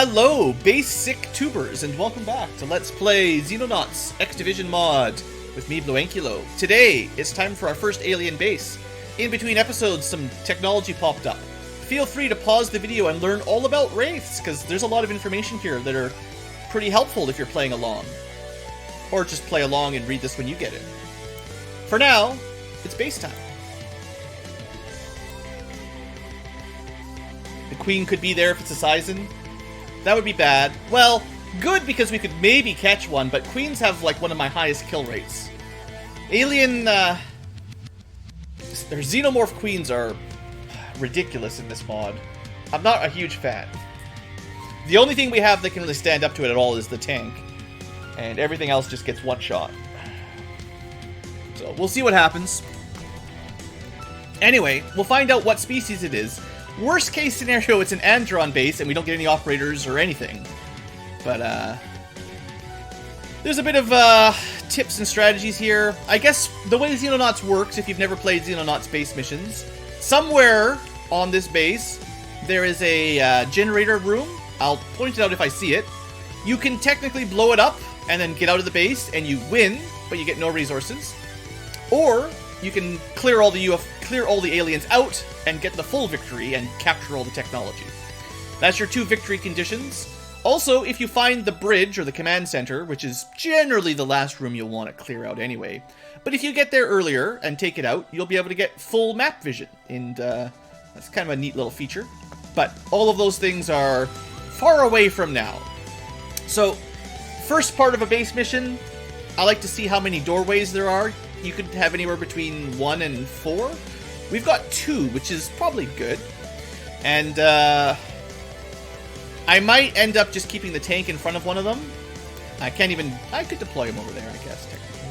Hello, basic tubers, and welcome back to Let's Play Xenonauts X Division mod with me, BlueAnkylo. Today, it's time for our first alien base. In between episodes, some technology popped up. Feel free to pause the video and learn all about wraiths, because there's a lot of information here that are pretty helpful if you're playing along. Or just play along and read this when you get it. For now, it's base time. The queen could be there if it's a Sizen. That would be bad. Well, good because we could maybe catch one, but queens have like one of my highest kill rates. Alien, their Xenomorph Queens are ridiculous in this mod. I'm not a huge fan. The only thing we have that can really stand up to it at all is the tank. And everything else just gets one shot. So, we'll see what happens. Anyway, we'll find out what species it is. Worst case scenario, it's an Andron base and we don't get any operators or anything. But, there's a bit of, tips and strategies here. I guess the way Xenonauts works, if you've never played Xenonauts base missions, somewhere on this base, there is a, generator room. I'll point it out if I see it. You can technically blow it up and then get out of the base and you win, but you get no resources. Or you can clear all the aliens out and get the full victory and capture all the technology. That's your two victory conditions. Also, if you find the bridge or the command center, which is generally the last room you'll want to clear out anyway, but if you get there earlier and take it out, you'll be able to get full map vision, and that's kind of a neat little feature. But all of those things are far away from now. So, first part of a base mission, I like to see how many doorways there are. You could have anywhere between 1 and 4. We've got 2, which is probably good. And I might end up just keeping the tank in front of one of them. I could deploy him over there, I guess, technically.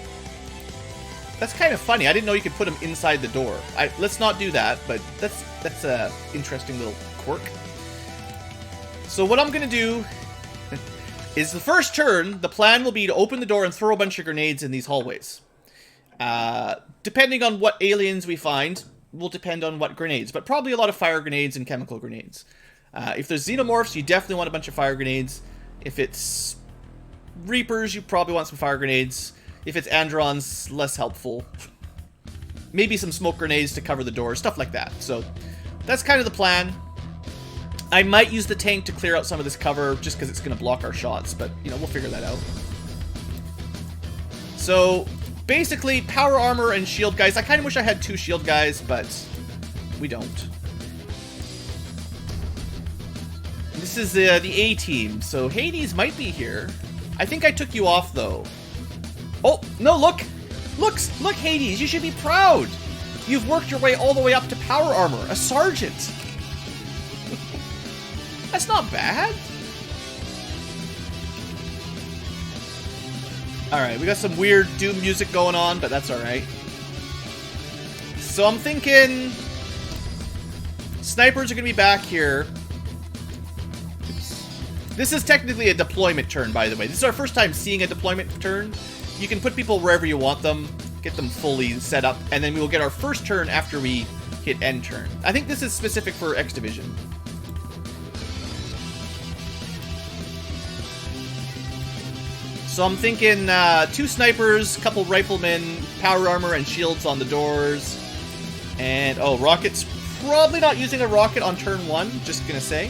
That's kind of funny. I didn't know you could put him inside the door. Let's not do that, but that's a interesting little quirk. So what I'm going to do is the first turn, the plan will be to open the door and throw a bunch of grenades in these hallways. Depending on what aliens we find, will depend on what grenades, but probably a lot of fire grenades and chemical grenades. If there's Xenomorphs, you definitely want a bunch of fire grenades. If it's Reapers, you probably want some fire grenades. If it's Androns, less helpful. Maybe some smoke grenades to cover the door, stuff like that. So, that's kind of the plan. I might use the tank to clear out some of this cover, just because it's going to block our shots, but, you know, we'll figure that out. So, basically, power armor and shield guys. I kind of wish I had 2 shield guys, but we don't. This is the A team, so Hades might be here. I think I took you off, though. Oh, no, look! Look, Hades, you should be proud! You've worked your way all the way up to power armor, a sergeant! That's not bad. Alright, we got some weird Doom music going on, but that's alright. So I'm thinking snipers are going to be back here. Oops. This is technically a deployment turn, by the way. This is our first time seeing a deployment turn. You can put people wherever you want them, get them fully set up, and then we will get our first turn after we hit end turn. I think this is specific for X Division. So I'm thinking 2 snipers, couple riflemen, power armor and shields on the doors. And, oh, rockets. Probably not using a rocket on turn 1, just gonna say.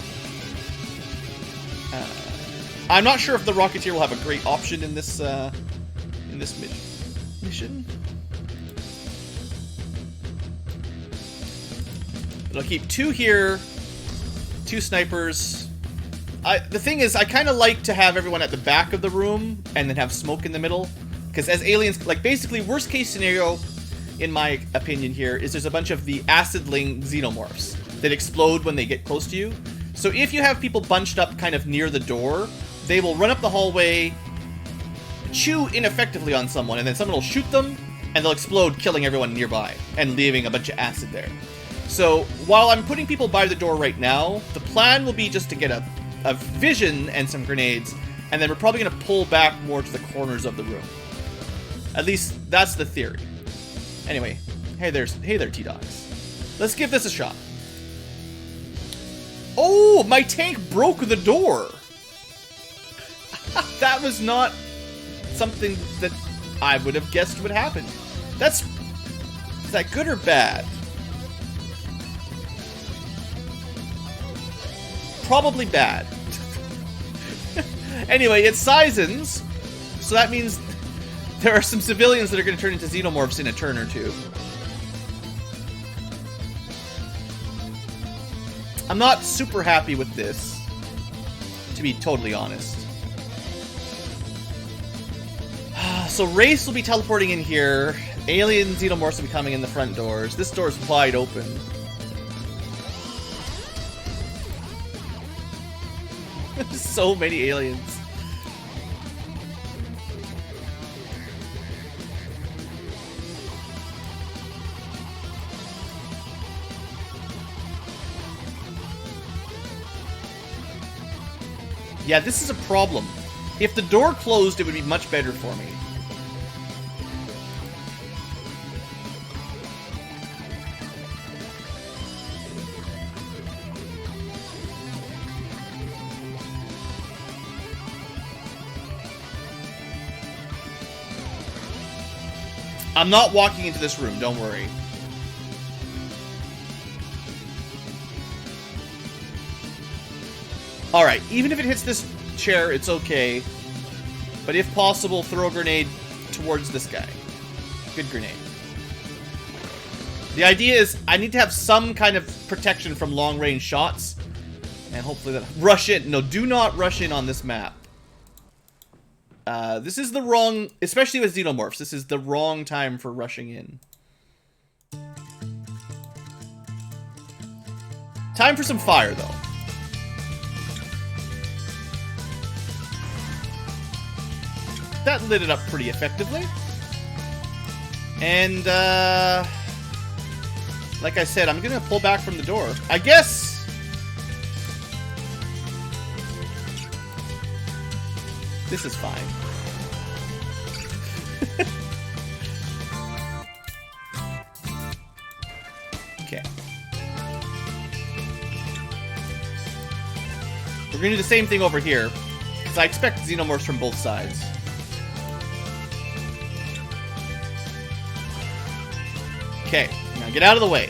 I'm not sure if the Rocketeer will have a great option in this mission. But I'll keep 2 here, 2 snipers. The thing is, I kind of like to have everyone at the back of the room and then have smoke in the middle. Because as aliens, like basically worst case scenario, in my opinion here, is there's a bunch of the acid-ling Xenomorphs that explode when they get close to you. So if you have people bunched up kind of near the door, they will run up the hallway, chew ineffectively on someone, and then someone will shoot them, and they'll explode, killing everyone nearby, and leaving a bunch of acid there. So while I'm putting people by the door right now, the plan will be just to get a vision and some grenades, and then we're probably going to pull back more to the corners of the room. At least, that's the theory. Anyway, hey there, T-Dogs. Let's give this a shot. Oh, my tank broke the door. That was not something that I would have guessed would happen. Is that good or bad? Probably bad. Anyway, it's Seisons, so that means there are some civilians that are going to turn into xenomorphs in a turn or two. I'm not super happy with this, to be totally honest. So Race will be teleporting in here. Alien xenomorphs will be coming in the front doors. This door is wide open. So many aliens. Yeah, this is a problem. If the door closed, it would be much better for me. I'm not walking into this room, don't worry. Alright, even if it hits this chair, it's okay. But if possible, throw a grenade towards this guy. Good grenade. The idea is, I need to have some kind of protection from long-range shots. And hopefully that... Rush in. No, do not rush in on this map. This is the wrong... Especially with xenomorphs, this is the wrong time for rushing in. Time for some fire, though. That lit it up pretty effectively. And, like I said, I'm gonna pull back from the door. I guess... This is fine. Okay. We're gonna do the same thing over here, because I expect xenomorphs from both sides. Okay, now get out of the way.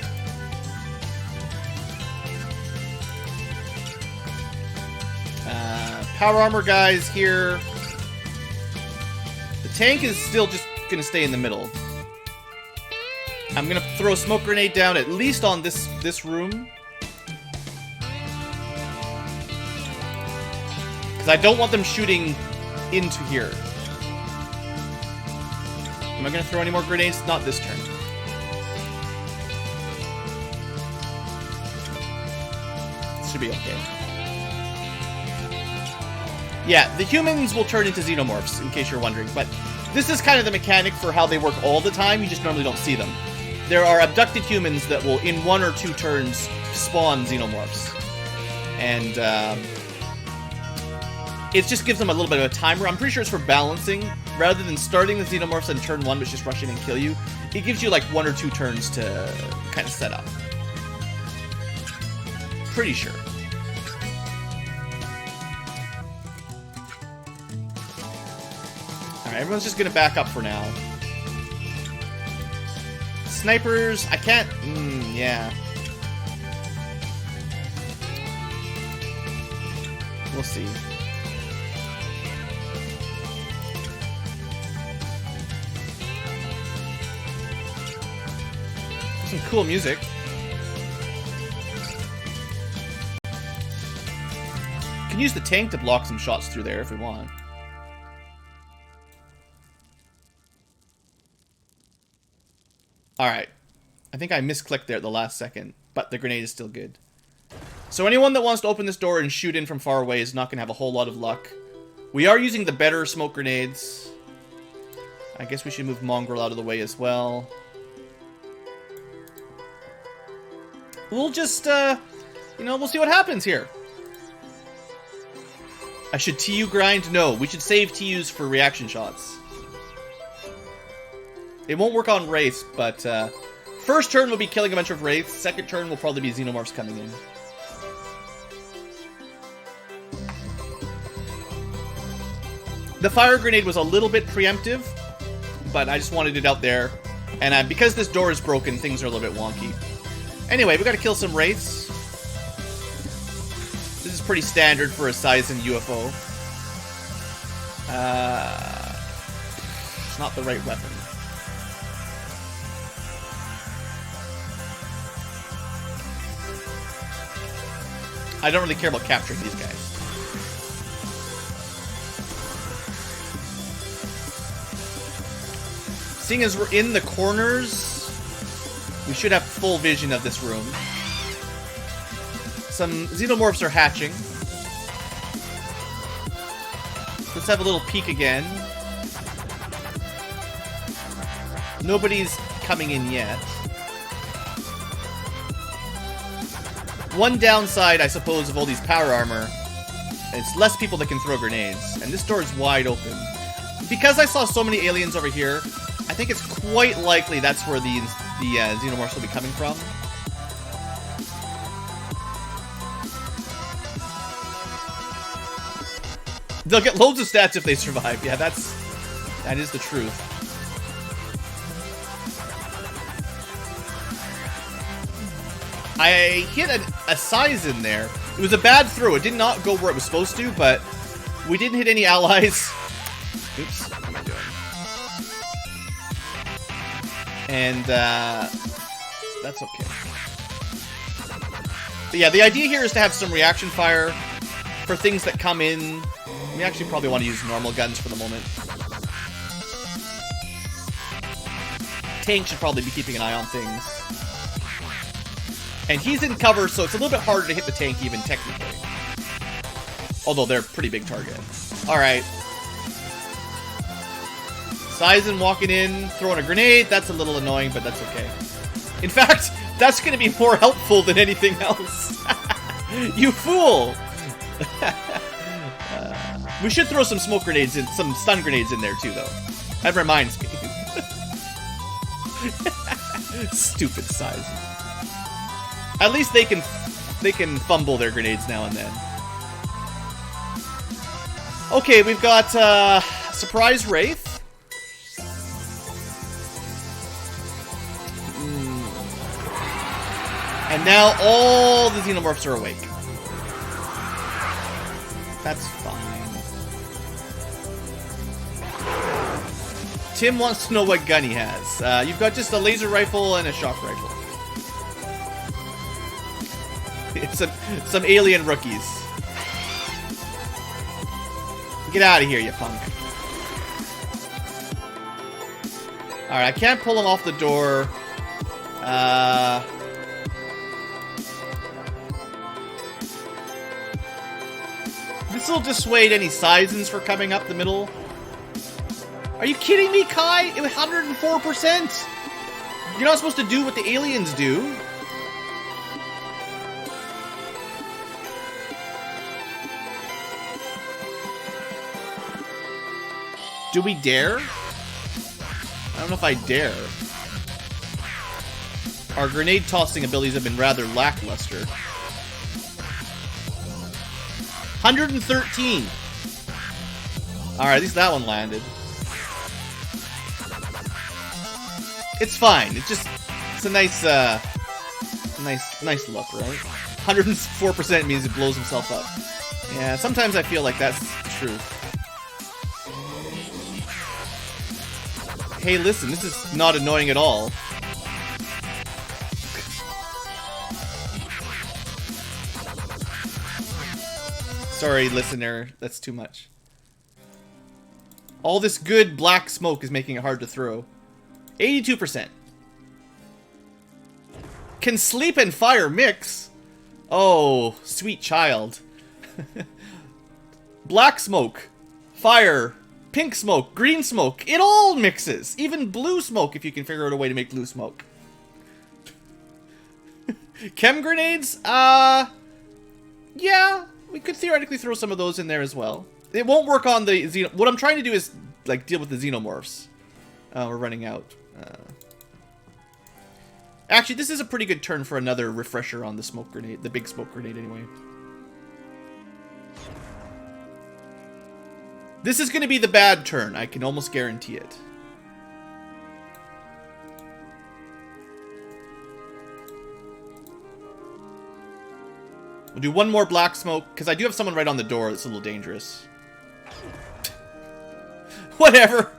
Power armor guys here. The tank is still just gonna stay in the middle. I'm gonna throw a smoke grenade down at least on this room. Because I don't want them shooting into here. Am I gonna throw any more grenades? Not this turn. This should be okay. Yeah, the humans will turn into xenomorphs, in case you're wondering, but this is kind of the mechanic for how they work all the time, you just normally don't see them. There are abducted humans that will, in 1 or 2 turns, spawn xenomorphs. And, it just gives them a little bit of a timer. I'm pretty sure it's for balancing. Rather than starting the xenomorphs in turn 1, which just rush in and kill you, it gives you like 1 or 2 turns to kind of set up. Pretty sure. Alright, everyone's just gonna back up for now. Snipers, I can't... yeah. We'll see. Some cool music. Can use the tank to block some shots through there if we want. Alright. I think I misclicked there at the last second, but the grenade is still good. So anyone that wants to open this door and shoot in from far away is not going to have a whole lot of luck. We are using the better smoke grenades. I guess we should move Mongrel out of the way as well. We'll just, you know, we'll see what happens here. I should TU grind? No, we should save TUs for reaction shots. It won't work on Wraiths, but first turn will be killing a bunch of Wraiths. Second turn will probably be Xenomorphs coming in. The fire grenade was a little bit preemptive, but I just wanted it out there. And because this door is broken, things are a little bit wonky. Anyway, we gotta kill some wraiths. This is pretty standard for a Sizen UFO. It's not the right weapon. I don't really care about capturing these guys. Seeing as we're in the corners, we should have full vision of this room. Some Xenomorphs are hatching. Let's have a little peek again. Nobody's coming in yet. One downside, I suppose, of all these power armor, it's less people that can throw grenades. And this door is wide open. Because I saw so many aliens over here, I think it's quite likely that's where the Xenomorphs will be coming from. They'll get loads of stats if they survive. Yeah, that is the truth. I hit a size in there. It was a bad throw. It did not go where it was supposed to, but we didn't hit any allies. Oops, what am I doing? And that's okay. But yeah, the idea here is to have some reaction fire for things that come in. We actually probably want to use normal guns for the moment. Tank should probably be keeping an eye on things. And he's in cover, so it's a little bit harder to hit the tank even, technically. Although they're a pretty big target. Alright. Sizen walking in, throwing a grenade. That's a little annoying, but that's okay. In fact, that's going to be more helpful than anything else. You fool! We should throw some smoke grenades in, some stun grenades in there too, though. That reminds me. Stupid Sizen. At least they can fumble their grenades now and then. Okay, we've got Surprise Wraith. And now all the Xenomorphs are awake. That's fine. Tim wants to know what gun he has. You've got just a laser rifle and a shock rifle. Some alien rookies. Get out of here, you punk. Alright, I can't pull him off the door. This will dissuade any Sizens for coming up the middle. Are you kidding me, Kai? It was 104%! You're not supposed to do what the aliens do. Do we dare? I don't know if I dare. Our grenade tossing abilities have been rather lackluster. 113! Alright, at least that one landed. It's fine. It's a nice look, right? 104% means it blows himself up. Yeah, sometimes I feel like that's true. Hey, listen, this is not annoying at all. Sorry, listener, that's too much. All this good black smoke is making it hard to throw. 82%. Can sleep and fire mix? Oh, sweet child. Black smoke, fire, pink smoke, green smoke, it all mixes. Even blue smoke, if you can figure out a way to make blue smoke. Chem grenades? Yeah, we could theoretically throw some of those in there as well. It won't work on the what I'm trying to do is, like, deal with the Xenomorphs. We're running out. Actually, this is a pretty good turn for another refresher on the smoke grenade, the big smoke grenade anyway. This is going to be the bad turn. I can almost guarantee it. We'll do one more black smoke, because I do have someone right on the door that's a little dangerous. Whatever.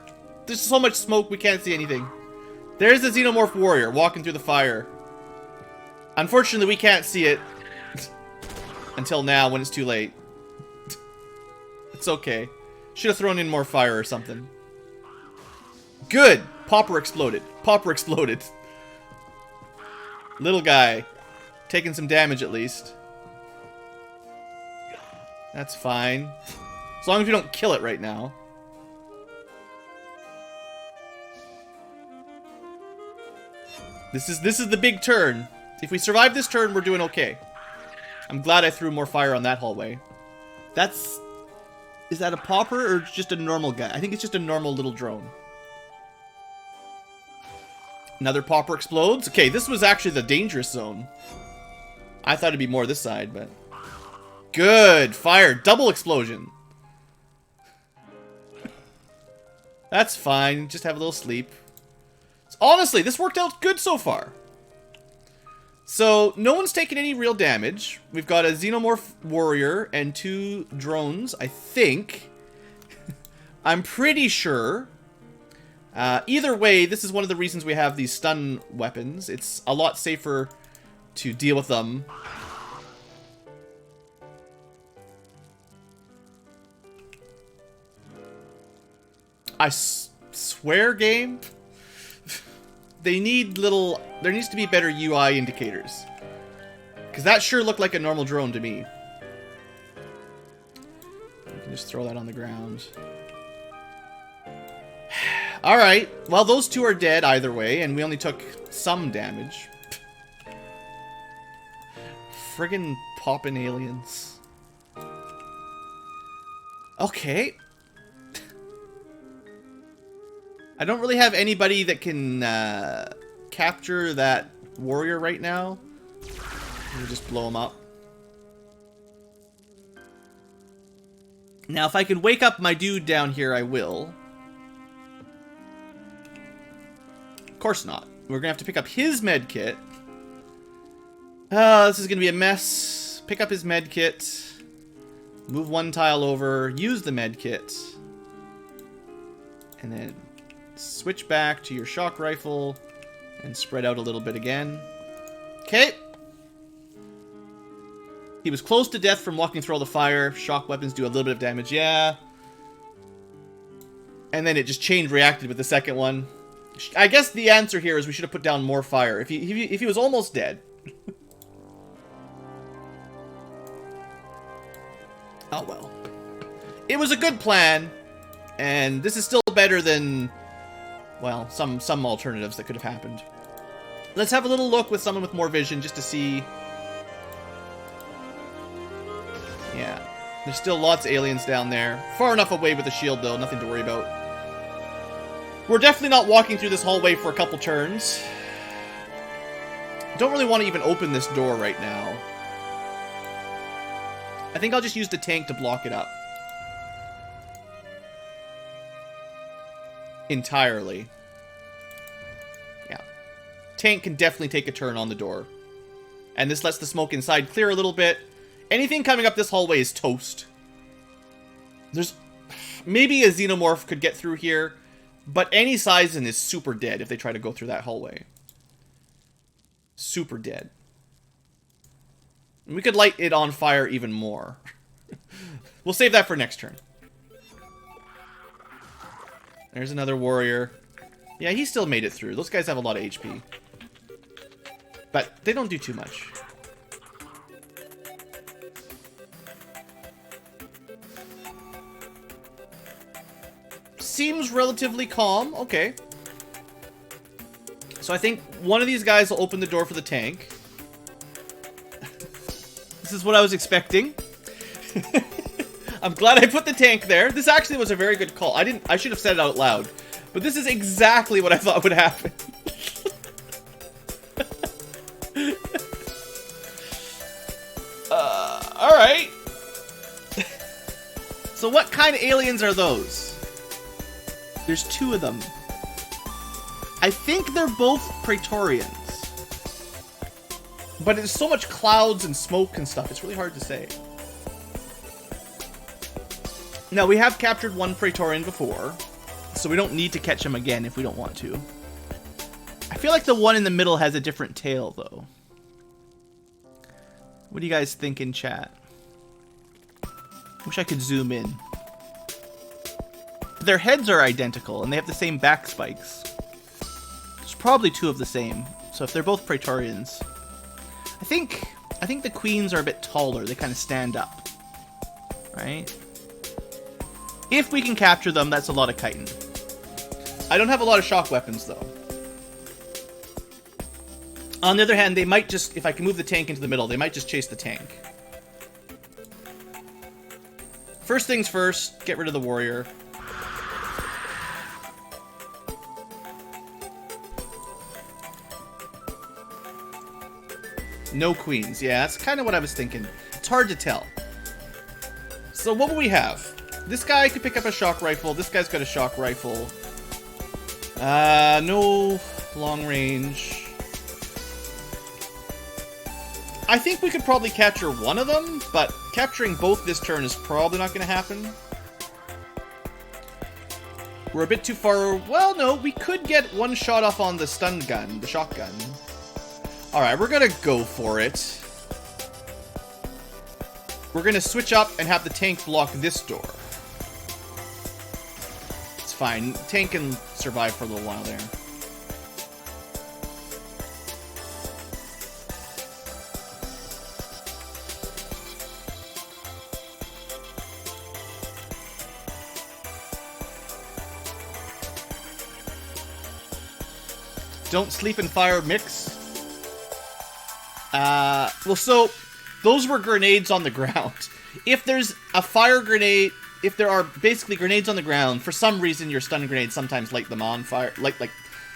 There's so much smoke we can't see anything. There's the Xenomorph Warrior walking through the fire. Unfortunately, we can't see it until now when it's too late. It's okay. Should have thrown in more fire or something. Good! Popper exploded. Popper exploded. Little guy. Taking some damage at least. That's fine. As long as we don't kill it right now. This is the big turn. If we survive this turn, we're doing okay. I'm glad I threw more fire on that hallway. That's... Is that a popper or just a normal guy? I think it's just a normal little drone. Another popper explodes. Okay, this was actually the dangerous zone. I thought it'd be more this side, but... Good! Fire! Double explosion! That's fine. Just have a little sleep. Honestly, this worked out good so far. So, no one's taken any real damage. We've got a Xenomorph Warrior and 2 drones, I think. I'm pretty sure. Either way, this is one of the reasons we have these stun weapons. It's a lot safer to deal with them. I swear, game. They need little... There needs to be better UI indicators. Because that sure looked like a normal drone to me. We can just throw that on the ground. Alright. Well, those 2 are dead either way, and we only took some damage. Friggin' poppin' aliens. Okay. I don't really have anybody that can capture that warrior right now. We'll just blow him up. Now, if I can wake up my dude down here, I will. Of course not. We're gonna have to pick up his med kit. This is gonna be a mess. Pick up his med kit. Move 1 tile over. Use the med kit. And then... switch back to your shock rifle and spread out a little bit again. Okay. He was close to death from walking through all the fire. Shock weapons do a little bit of damage, yeah. And then it just chain reacted with the second one. I guess the answer here is we should have put down more fire. If he was almost dead. Oh well. It was a good plan. And this is still better than... well, some alternatives that could have happened. Let's have a little look with someone with more vision just to see. Yeah. There's still lots of aliens down there. Far enough away with the shield, though. Nothing to worry about. We're definitely not walking through this hallway for a couple turns. Don't really want to even open this door right now. I think I'll just use the tank to block it up. Entirely. Yeah. Tank can definitely take a turn on the door. And this lets the smoke inside clear a little bit. Anything coming up this hallway is toast. There's... maybe a Xenomorph could get through here. But any Sizen is super dead if they try to go through that hallway. Super dead. And we could light it on fire even more. We'll save that for next turn. There's another warrior. Yeah, he still made it through. Those guys have a lot of HP. But they don't do too much. Seems relatively calm. Okay. So I think one of these guys will open the door for the tank. This is what I was expecting. I'm glad I put the tank there. This actually was a very good call. I should have said it out loud. But this is exactly what I thought would happen. Alright. So what kind of aliens are those? There's two of them. I think they're both Praetorians. But it's so much clouds and smoke and stuff, it's really hard to say. Now, we have captured one Praetorian before, so we don't need to catch him again if we don't want to. I feel like the one in the middle has a different tail, though. What do you guys think in chat? Wish I could zoom in. Their heads are identical, and they have the same back spikes. There's probably two of the same, so if they're both Praetorians... I think the queens are a bit taller. They kind of stand up. Right? If we can capture them, that's a lot of chitin. I don't have a lot of shock weapons, though. On the other hand, they might just... If I can move the tank into the middle, they might just chase the tank. First things first, get rid of the warrior. No queens. Yeah, that's kind of what I was thinking. It's hard to tell. So what will we have? This guy could pick up a shock rifle. This guy's got a shock rifle. No long range. I think we could probably capture one of them, but capturing both this turn is probably not going to happen. We're a bit too far... Well, no, we could get one shot off on the stun gun, the shotgun. Alright, we're gonna go for it. We're gonna switch up and have the tank block this door. It's fine. Tank can survive for a little while there. Don't sleep and fire mix. Well, so, those were grenades on the ground. If there's a fire grenade, if there are basically grenades on the ground, for some reason your stun grenades sometimes light them on fire, like,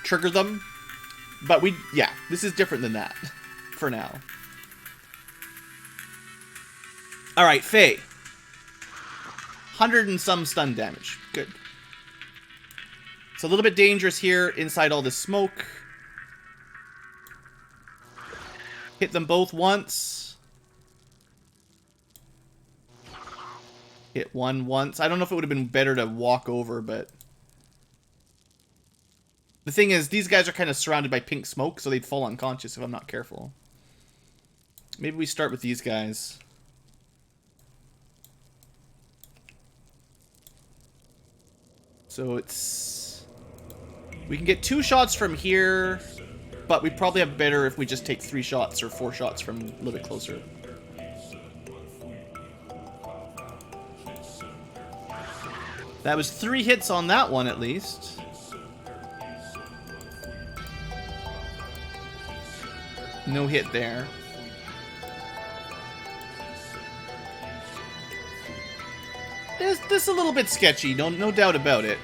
trigger them. But yeah, this is different than that, for now. Alright, Faye. 100 and some stun damage. Good. It's a little bit dangerous here inside all this smoke. Hit them both once. Hit one once. I don't know if it would have been better to walk over, but... The thing is, these guys are kind of surrounded by pink smoke, so they'd fall unconscious if I'm not careful. Maybe we start with these guys. So it's... We can get 2 shots from here... But we probably have better if we just take 3 shots or 4 shots from a little bit closer. That was 3 hits on that one, at least. No hit there. This is a little bit sketchy, no doubt about it.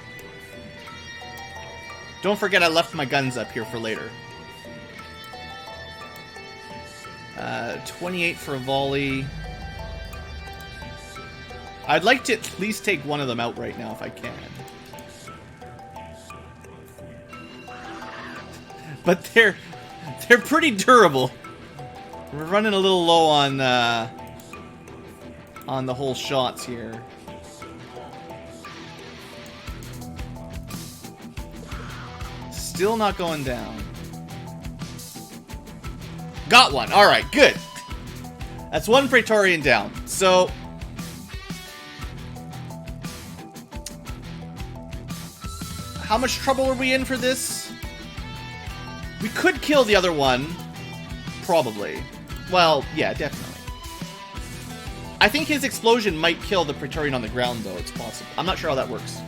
Don't forget I left my guns up here for later. 28 for a volley. I'd like to at least take one of them out right now if I can. But they're pretty durable. We're running a little low on the whole shots here. Still not going down. Got one. Alright, good. That's one Praetorian down. So... How much trouble are we in for this? We could kill the other one. Probably. Well, yeah, definitely. I think his explosion might kill the Praetorian on the ground, though. It's possible. I'm not sure how that works.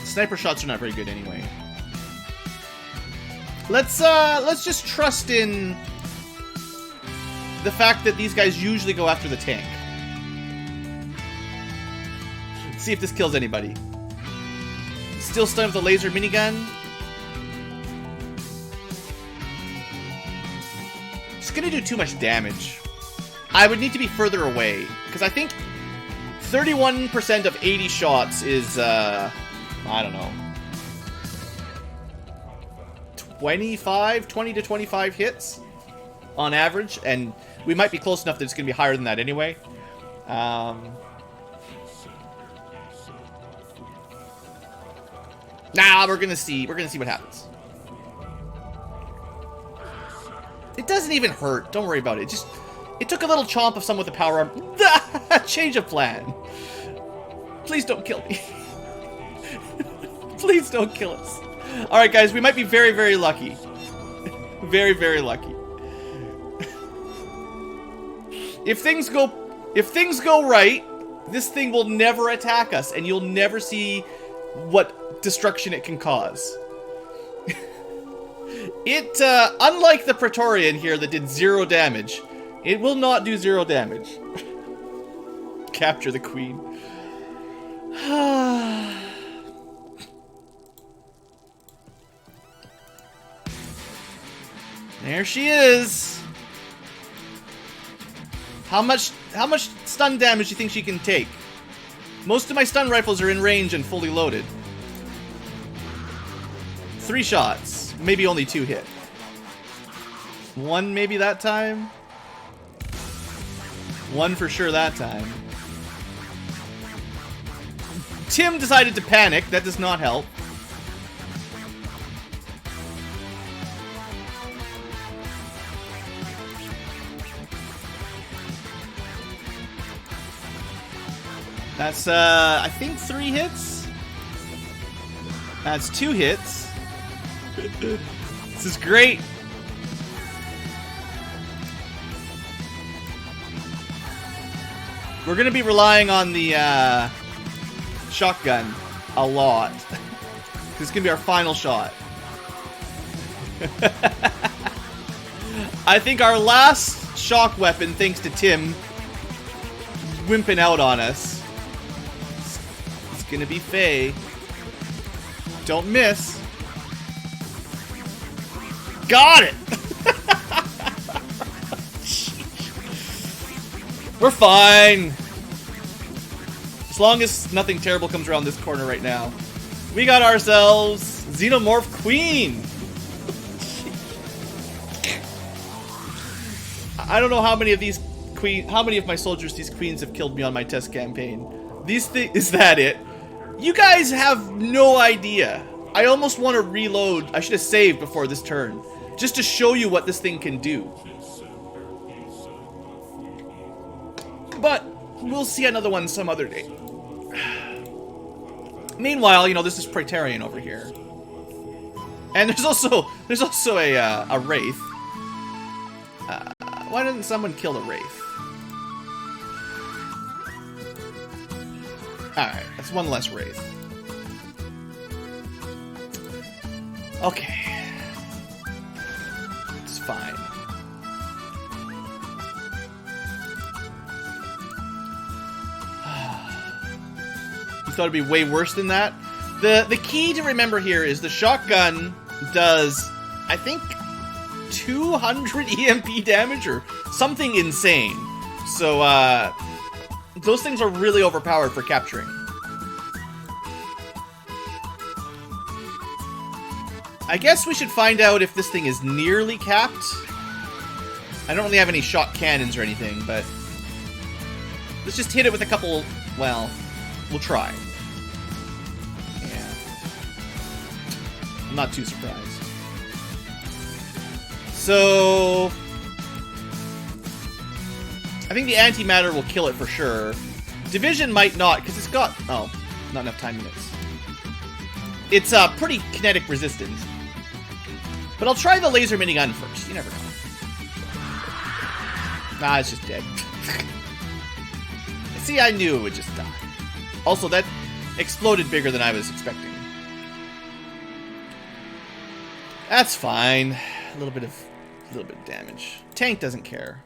Sniper shots are not very good anyway. Let's just trust in the fact that these guys usually go after the tank. See if this kills anybody. Still stunned with a laser minigun. It's gonna do too much damage. I would need to be further away, because I think 31% of 80 shots is, I don't know, 20 to 25 hits on average, and we might be close enough that it's going to be higher than that anyway. Nah, we're gonna see what happens. It doesn't even hurt. Don't worry about it. It took a little chomp of someone with a power arm. Change of plan. Please don't kill me. Please don't kill us. All right, guys, we might be very, very lucky. Very, very lucky. If things go right, this thing will never attack us, and you'll never see what destruction it can cause. It, unlike the Praetorian here that did 0 damage, it will not do 0 damage. Capture the queen. There she is. How much stun damage do you think she can take? Most of my stun rifles are in range and fully loaded. 3 shots. Maybe only 2 hit. 1 maybe that time. 1 for sure that time. Tim decided to panic. That does not help. That's, I think 3 hits? That's 2 hits. This is great. We're gonna be relying on the, shotgun a lot. This is gonna be our final shot. I think our last shock weapon, thanks to Tim wimping out on us, it's gonna be Faye. Don't miss. Got it! We're fine. As long as nothing terrible comes around this corner right now. We got ourselves Xenomorph Queen. I don't know how many of my soldiers these queens have killed me on my test campaign. Is that it? You guys have no idea. I almost want to reload. I should have saved before this turn, just to show you what this thing can do. But we'll see another one some other day. Meanwhile, you know, this is Praetorian over here, and there's also a wraith. Why didn't someone kill the wraith? All right, that's one less wraith. Okay, it's fine. You thought it'd be way worse than that? The key to remember here is the shotgun does, I think, 200 EMP damage or something insane. So, those things are really overpowered for capturing. I guess we should find out if this thing is nearly capped. I don't really have any shot cannons or anything, but let's just hit it with a couple. Well, we'll try. Yeah. I'm not too surprised. So I think the antimatter will kill it for sure. Division might not, because it's got... Oh, not enough time units. It's pretty kinetic resistant. But I'll try the laser minigun first. You never know. Nah, it's just dead. See, I knew it would just die. Also, that exploded bigger than I was expecting. That's fine. A little bit of damage. Tank doesn't care.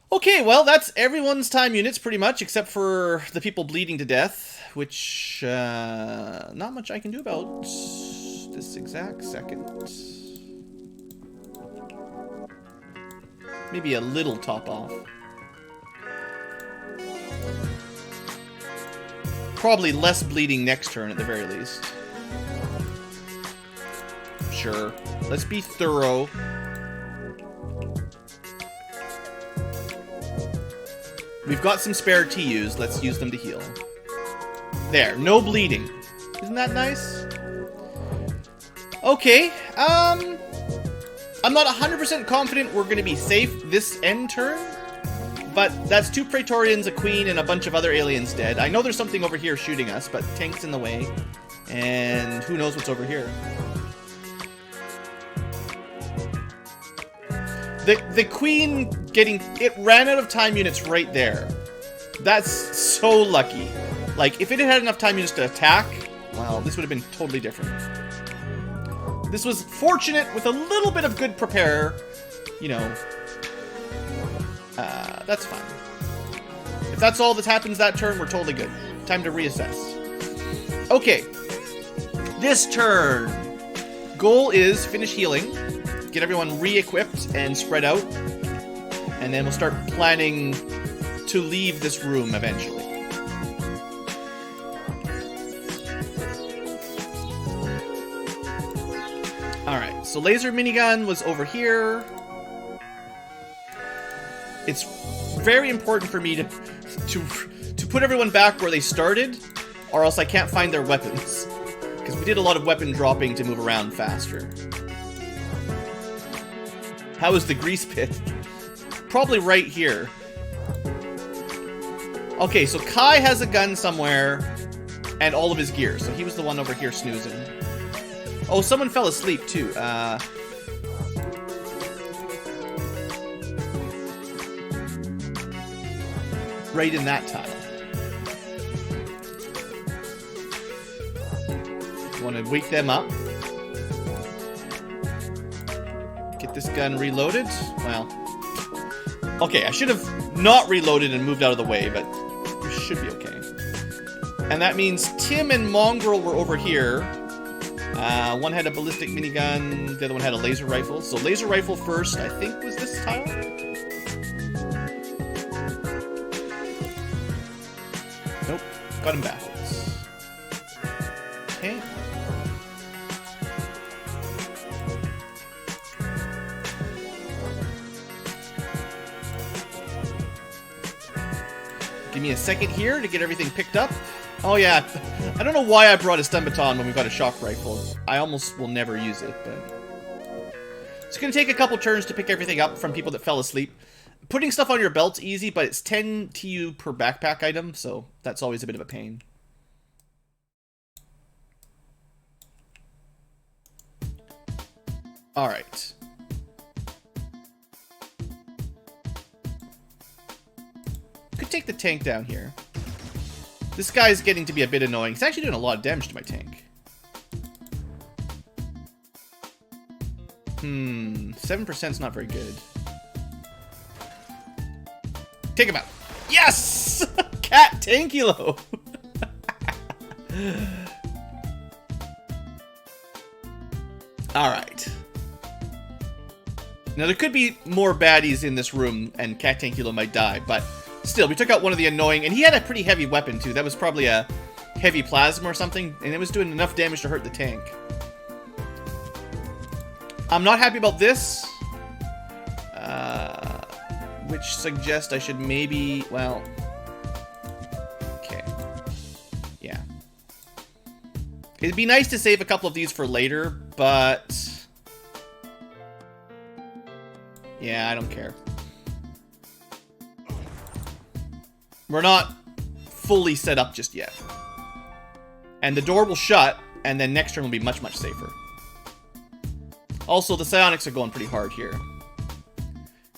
Okay, well, that's everyone's time units, pretty much, except for the people bleeding to death, which, not much I can do about this exact second. Maybe a little top off. Probably less bleeding next turn, at the very least. Sure. Let's be thorough. We've got some spare TUs. Let's use them to heal. There. No bleeding. Isn't that nice? Okay. I'm not 100% confident we're going to be safe this end turn. But that's 2 Praetorians, a Queen, and a bunch of other aliens dead. I know there's something over here shooting us, but tank's in the way. And who knows what's over here. The Queen getting... It ran out of time units right there. That's so lucky. Like, if it had enough time units to attack, well, this would have been totally different. This was fortunate with a little bit of good prepare. You know. That's fine. If that's all that happens that turn, we're totally good. Time to reassess. Okay. This turn. Goal is finish healing. Get everyone re-equipped and spread out. And then we'll start planning to leave this room eventually. Alright, so laser minigun was over here. It's very important for me to put everyone back where they started, or else I can't find their weapons. Because we did a lot of weapon dropping to move around faster. How is the grease pit? Probably right here. Okay, so Kai has a gun somewhere, and all of his gear. So he was the one over here snoozing. Oh, someone fell asleep too. Right in that tile. Want to wake them up. Get this gun reloaded. Well, okay, I should have not reloaded and moved out of the way, but we should be okay. And that means Tim and Mongrel were over here. One had a ballistic minigun, the other one had a laser rifle. So laser rifle first, I think, was this tile? Nope, got him backwards. Okay. Give me a second here to get everything picked up. Oh yeah, I don't know why I brought a stun baton when we've got a shock rifle. I almost will never use it, but... It's going to take a couple turns to pick everything up from people that fell asleep. Putting stuff on your belt's easy, but it's 10 TU per backpack item, so that's always a bit of a pain. Alright. Could take the tank down here. This guy's getting to be a bit annoying. He's actually doing a lot of damage to my tank. 7%'s not very good. Take him out. Yes! Cat Tankylo! Alright. Now, there could be more baddies in this room, and Cat Tankylo might die, but... Still, we took out one of the annoying... And he had a pretty heavy weapon, too. That was probably a heavy plasma or something. And it was doing enough damage to hurt the tank. I'm not happy about this. Which suggests I should maybe... Well... Okay. Yeah. It'd be nice to save a couple of these for later, but... Yeah, I don't care. We're not fully set up just yet. And the door will shut, and then next turn will be much, much safer. Also, the psionics are going pretty hard here.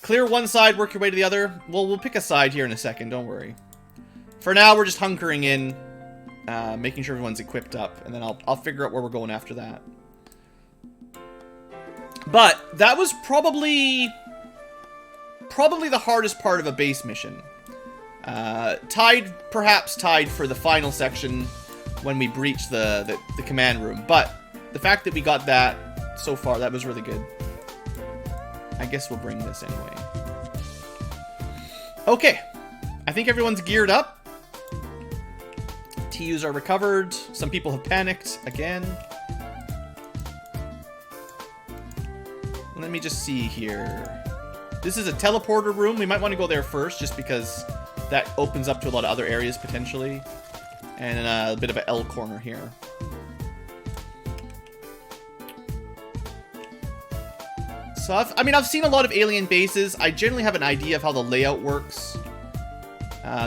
Clear one side, work your way to the other. Well, we'll pick a side here in a second, don't worry. For now, we're just hunkering in, making sure everyone's equipped up, and then I'll figure out where we're going after that. But that was probably probably the hardest part of a base mission. Perhaps tied for the final section when we breach the command room. But the fact that we got that so far, that was really good. I guess we'll bring this anyway. Okay. I think everyone's geared up. TUs are recovered. Some people have panicked again. Let me just see here. This is a teleporter room. We might want to go there first just because that opens up to a lot of other areas potentially. And a bit of an L corner here. So I've seen a lot of alien bases. I generally have an idea of how the layout works.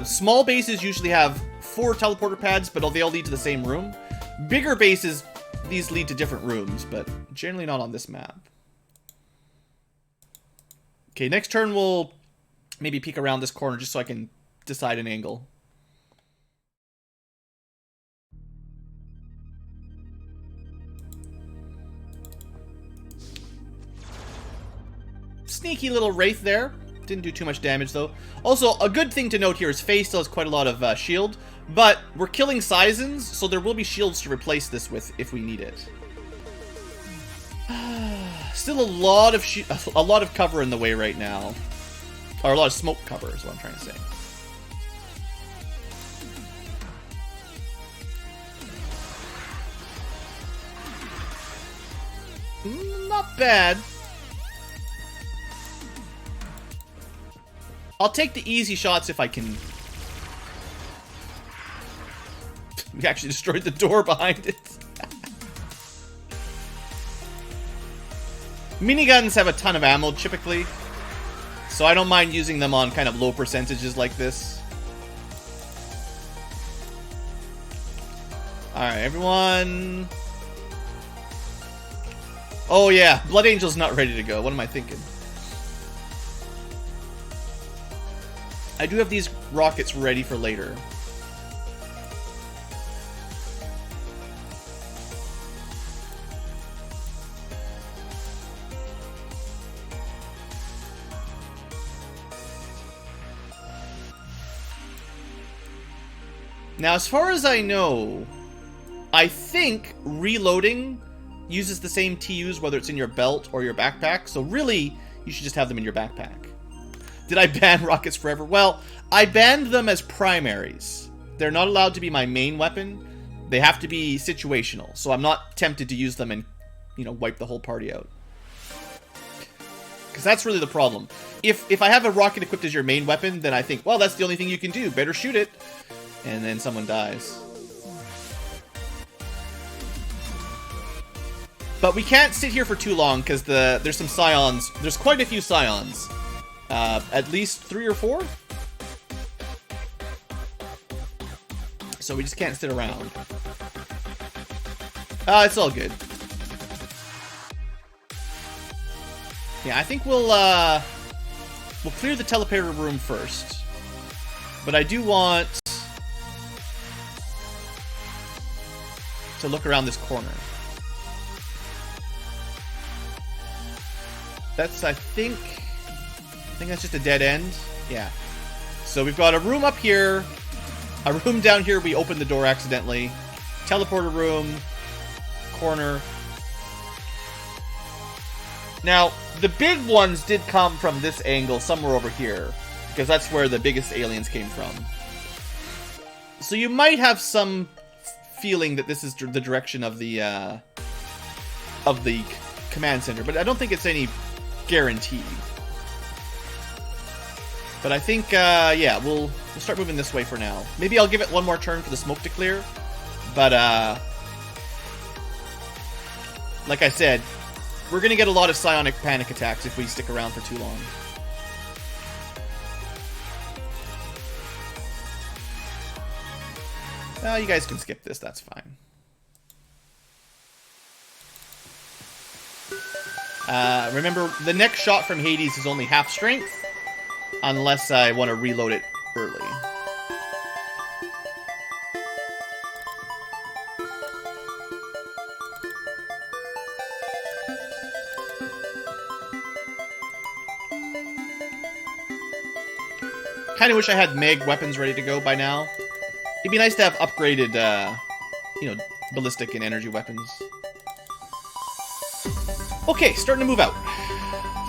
Small bases usually have 4 teleporter pads, but they all lead to the same room. Bigger bases, these lead to different rooms, but generally not on this map. Okay, next turn we'll maybe peek around this corner just so I can decide an angle. Sneaky little Wraith there. Didn't do too much damage, though. Also, a good thing to note here is Faye still has quite a lot of shield, but we're killing Seisons, so there will be shields to replace this with if we need it. Still a lot of cover in the way right now. Or a lot of smoke cover is what I'm trying to say. Not bad. I'll take the easy shots if I can. We actually destroyed the door behind it. Miniguns have a ton of ammo typically, so I don't mind using them on kind of low percentages like this. Alright, everyone. Oh yeah, Blood Angel's not ready to go. What am I thinking? I do have these rockets ready for later. Now, as far as I know, I think reloading uses the same TUs whether it's in your belt or your backpack, so really, you should just have them in your backpack. Did I ban rockets forever? Well, I banned them as primaries. They're not allowed to be my main weapon. They have to be situational, so I'm not tempted to use them and, you know, wipe the whole party out. Because that's really the problem. If I have a rocket equipped as your main weapon, then I think, well, that's the only thing you can do. Better shoot it. And then someone dies. But we can't sit here for too long because there's some scions. There's quite a few scions. At least 3 or 4. So we just can't sit around. It's all good. Yeah, I think we'll clear the teleporter room first. But I do want to look around this corner. That's, I think that's just a dead end. Yeah. So we've got a room up here, a room down here. We opened the door accidentally. Teleporter room, corner. Now, the big ones did come from this angle, somewhere over here, because that's where the biggest aliens came from. So you might have some feeling that this is the direction of the command center, but I don't think it's any guarantee. But I think, yeah, we'll start moving this way for now. Maybe I'll give it one more turn for the smoke to clear. But, like I said, we're going to get a lot of psionic panic attacks if we stick around for too long. Well, you guys can skip this, that's fine. Remember, the next shot from Hades is only half strength, unless I want to reload it early. Kind of wish I had Meg weapons ready to go by now. It'd be nice to have upgraded, you know, ballistic and energy weapons. Okay, starting to move out.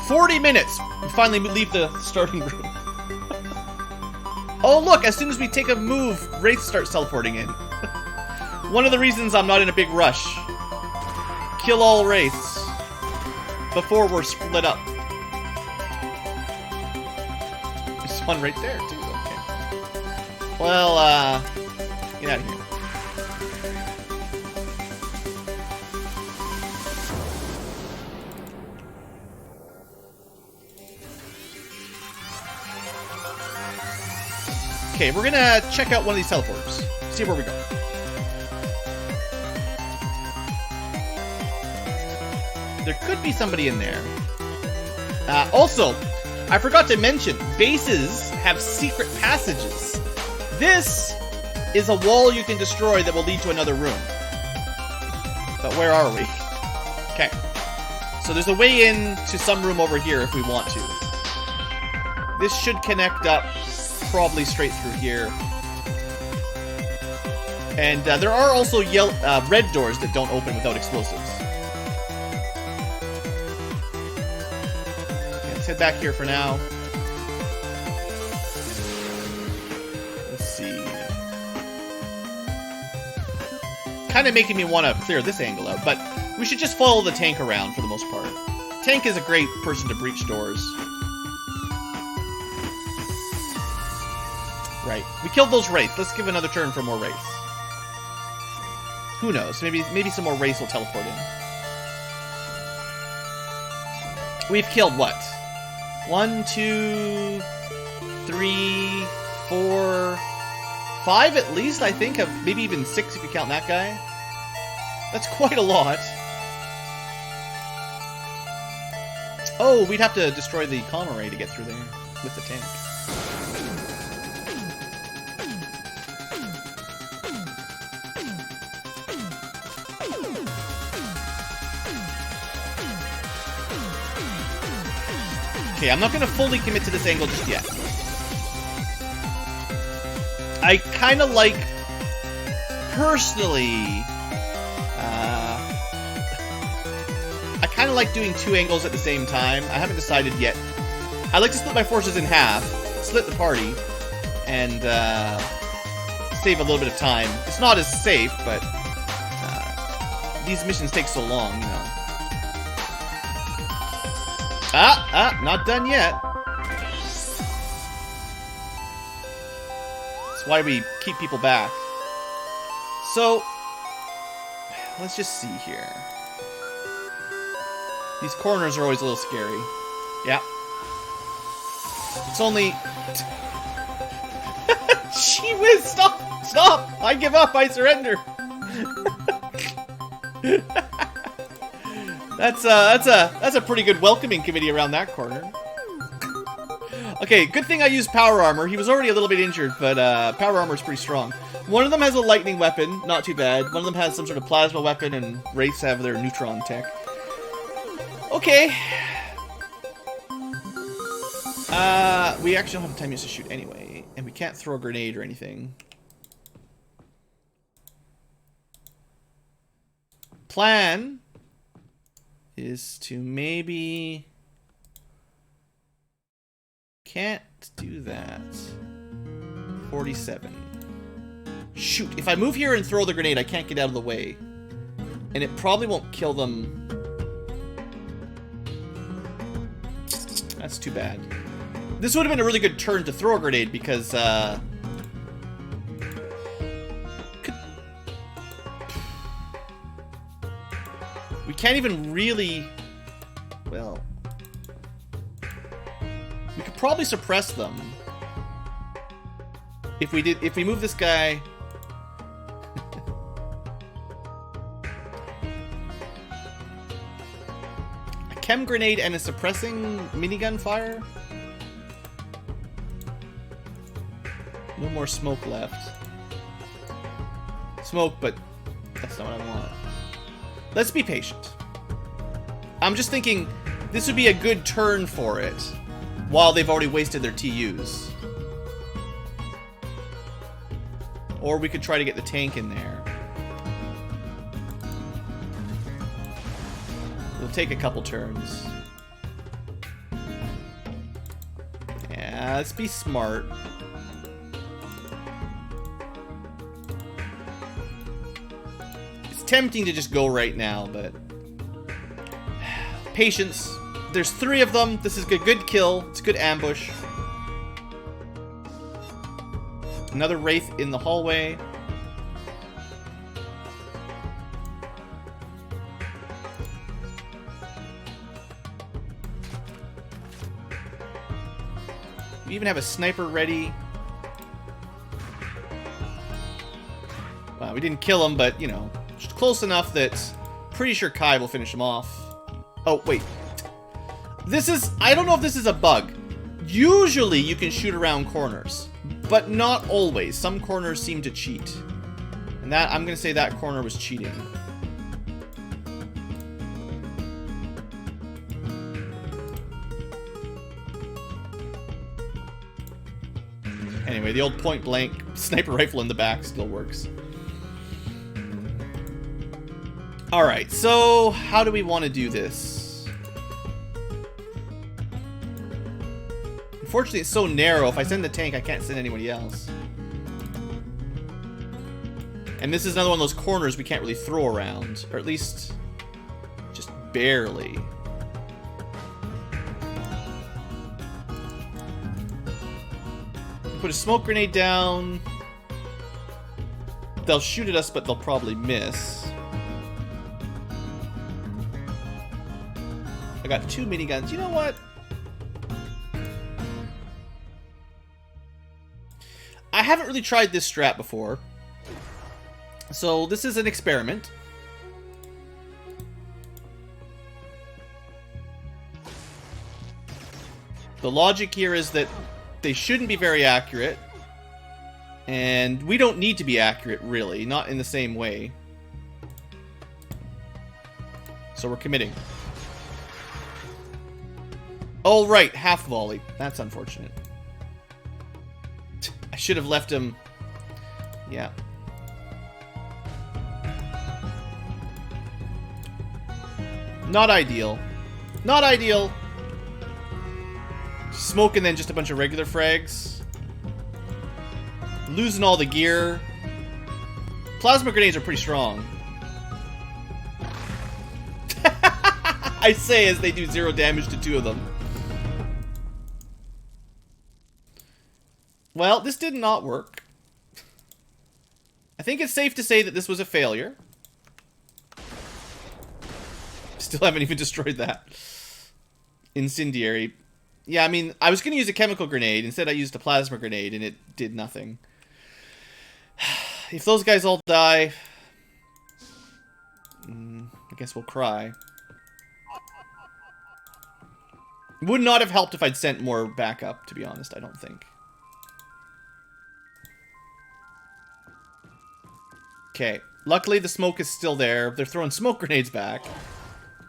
40 minutes! We finally leave the starting room. Oh look, as soon as we take a move, Wraith starts teleporting in. One of the reasons I'm not in a big rush. Kill all Wraiths before we're split up. There's one right there, too. Okay. Well, get out of here. Okay, we're gonna check out one of these teleporters. See where we go. There could be somebody in there. Also, I forgot to mention, bases have secret passages. This is a wall you can destroy that will lead to another room. But where are we? Okay. So there's a way in to some room over here if we want to. This should connect up probably straight through here. And there are also red doors that don't open without explosives. Okay, let's head back here for now. Let's see. Kind of making me want to clear this angle out, but we should just follow the tank around for the most part. Tank is a great person to breach doors. Right. We killed those Wraiths. Let's give another turn for more Wraiths. Who knows? Maybe some more Wraiths will teleport in. We've killed what? 1, 2, 3, 4, 5 at least, I think. Maybe even 6 if you count that guy. That's quite a lot. Oh, we'd have to destroy the comm array to get through there with the tank. Okay, I'm not going to fully commit to this angle just yet. I kind of like, personally, I kind of like doing 2 angles at the same time. I haven't decided yet. I like to split my forces in half, split the party, and save a little bit of time. It's not as safe, but these missions take so long, you know. Not done yet. That's why we keep people back. So, let's just see here. These corners are always a little scary. Yeah. It's only... Gee whiz, stop! Stop! I give up, I surrender! That's a pretty good welcoming committee around that corner. Okay, good thing I used power armor. He was already a little bit injured, but power armor is pretty strong. One of them has a lightning weapon, not too bad. One of them has some sort of plasma weapon, and Wraiths have their neutron tech. Okay. We actually don't have time to shoot anyway, and we can't throw a grenade or anything. Plan is to maybe... Can't do that. 47. Shoot, if I move here and throw the grenade, I can't get out of the way. And it probably won't kill them. That's too bad. This would have been a really good turn to throw a grenade because, we can't even really... Well... We could probably suppress them. If we move this guy... A chem grenade and a suppressing minigun fire? No more smoke left. Smoke, but that's not what I want. Let's be patient. I'm just thinking this would be a good turn for it while they've already wasted their TUs. Or we could try to get the tank in there. It'll take a couple turns. Yeah, let's be smart. It's tempting to just go right now, but... Patience. There's 3 of them. This is a good kill. It's a good ambush. Another Wraith in the hallway. We even have a sniper ready. Well, we didn't kill him, but, you know, just close enough that pretty sure Kai will finish him off. Oh, wait. This is... I don't know if this is a bug. Usually you can shoot around corners, but not always. Some corners seem to cheat. And that, I'm going to say that corner was cheating. Anyway, the old point-blank sniper rifle in the back still works. Alright, so how do we want to do this? Unfortunately, it's so narrow. If I send the tank, I can't send anybody else. And this is another one of those corners we can't really throw around. Or at least, just barely. Put a smoke grenade down. They'll shoot at us, but they'll probably miss. I got 2 miniguns. You know what? I haven't really tried this strat before. So this is an experiment. The logic here is that they shouldn't be very accurate. And we don't need to be accurate, really. Not in the same way. So we're committing. Oh, right. Half volley. That's unfortunate. I should have left him... Yeah. Not ideal. Not ideal. Smoke and then just a bunch of regular frags. Losing all the gear. Plasma grenades are pretty strong. I say as they do 0 damage to 2 of them. Well, this did not work. I think it's safe to say that this was a failure. Still haven't even destroyed that. Incendiary. Yeah, I mean, I was going to use a chemical grenade. Instead, I used a plasma grenade, and it did nothing. If those guys all die... I guess we'll cry. Would not have helped if I'd sent more backup, to be honest, I don't think. Okay. Luckily, the smoke is still there. They're throwing smoke grenades back.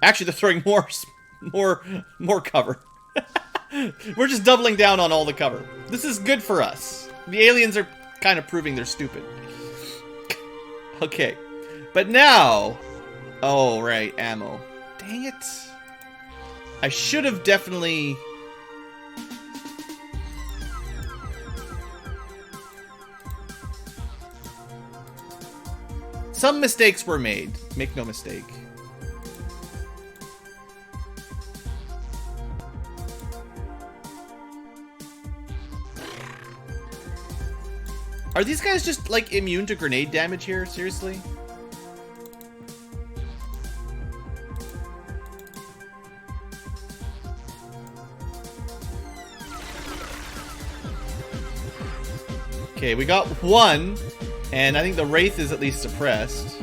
Actually, they're throwing more cover. We're just doubling down on all the cover. This is good for us. The aliens are kind of proving they're stupid. Okay. But now... Oh, right. Ammo. Dang it. I should have definitely... Some mistakes were made. Make no mistake. Are these guys just, like, immune to grenade damage here? Seriously? Okay, we got one, and I think the Wraith is at least suppressed.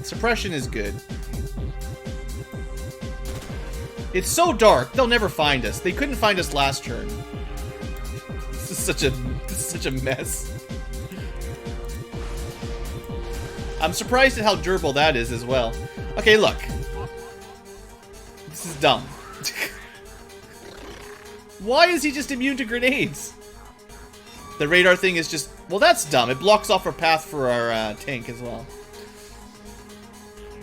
Suppression is good. It's so dark, they'll never find us. They couldn't find us last turn. This is such a mess. I'm surprised at how durable that is as well. Okay, look. This is dumb. Why is he just immune to grenades? The radar thing is just... Well, that's dumb. It blocks off our path for our tank as well.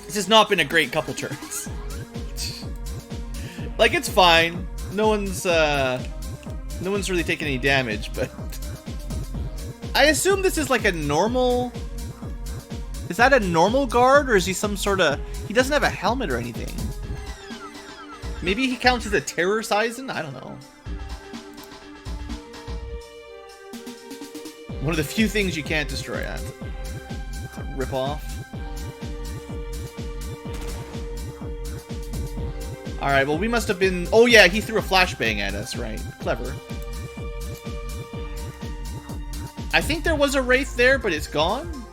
This has not been a great couple turns. Like, it's fine. No one's really taking any damage, but... I assume this is like a normal... Is that a normal guard, or is he some sort of... He doesn't have a helmet or anything. Maybe he counts as a terror sizen? I don't know. One of the few things you can't destroy. Rip off. Alright, well we must have been... Oh yeah, he threw a flashbang at us, right? Clever. I think there was a Wraith there, but it's gone.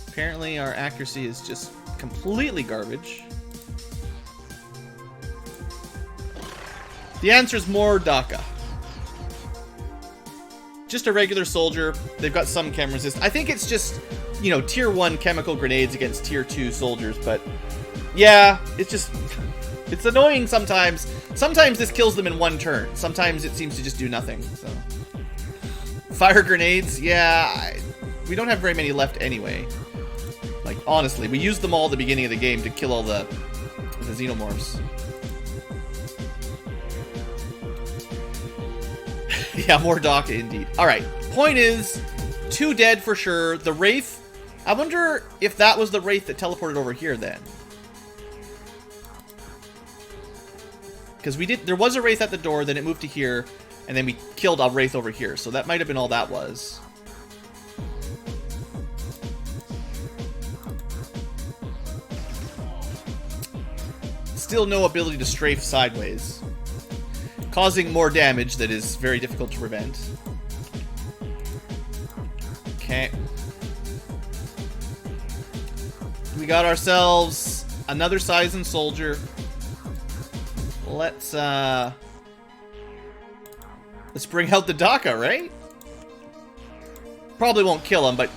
Apparently our accuracy is just completely garbage. The answer is more DACA. Just a regular soldier. They've got some chem resist. I think it's just, you know, tier 1 chemical grenades against tier 2 soldiers, but yeah, it's just, it's annoying sometimes. Sometimes this kills them in one turn. Sometimes it seems to just do nothing, so. Fire grenades, yeah, we don't have very many left anyway. Like, honestly, we used them all at the beginning of the game to kill all the xenomorphs. Yeah, more DACA indeed. Alright, point is, 2 dead for sure. The Wraith, I wonder if that was the Wraith that teleported over here then. Because there was a Wraith at the door, then it moved to here, and then we killed a Wraith over here. So that might have been all that was. Still no ability to strafe sideways, causing more damage that is very difficult to prevent. Okay. We got ourselves another Sizen soldier. Let's bring out the DACA, right? Probably won't kill him, but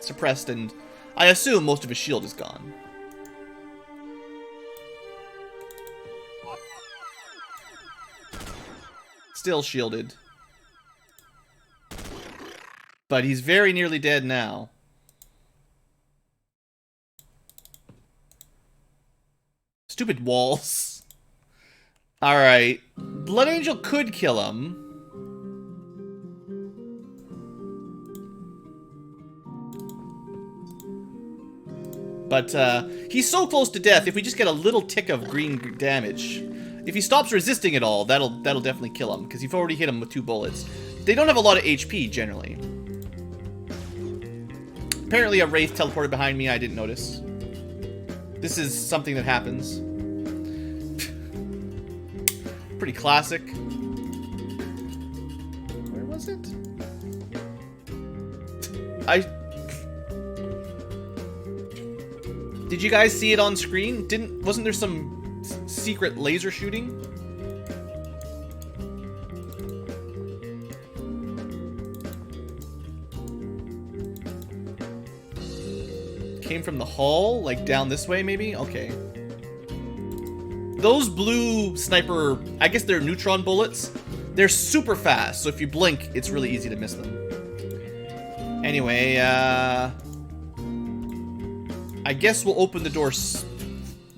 suppressed, and I assume most of his shield is gone. Still shielded. But he's very nearly dead now. Stupid walls. Alright. Blood Angel could kill him. But he's so close to death, if we just get a little tick of green damage... If he stops resisting at all, that'll definitely kill him, because you've already hit him with 2 bullets. They don't have a lot of HP, generally. Apparently a Wraith teleported behind me, I didn't notice. This is something that happens. Pretty classic. Where was it? Did you guys see it on screen? Wasn't there some secret laser shooting? Came from the hull, like down this way maybe? Okay. Those blue sniper, I guess they're neutron bullets. They're super fast, so if you blink, it's really easy to miss them. Anyway, I guess we'll open the door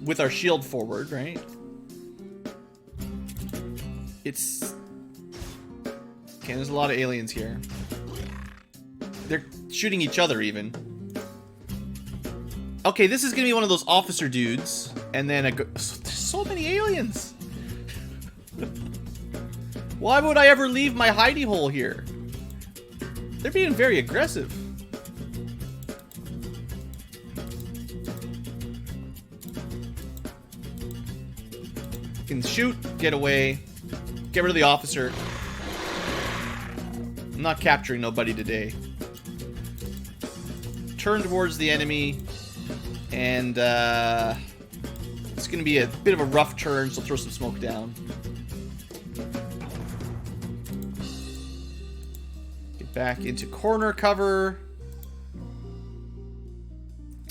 with our shield forward, right? It's... Okay, there's a lot of aliens here. They're shooting each other, even. Okay, this is gonna be one of those officer dudes, and then there's so many aliens! Why would I ever leave my hidey hole here? They're being very aggressive. Can shoot, get away, get rid of the officer. I'm not capturing nobody today. Turn towards the enemy, and it's gonna be a bit of a rough turn, so throw some smoke down. Get back into corner cover.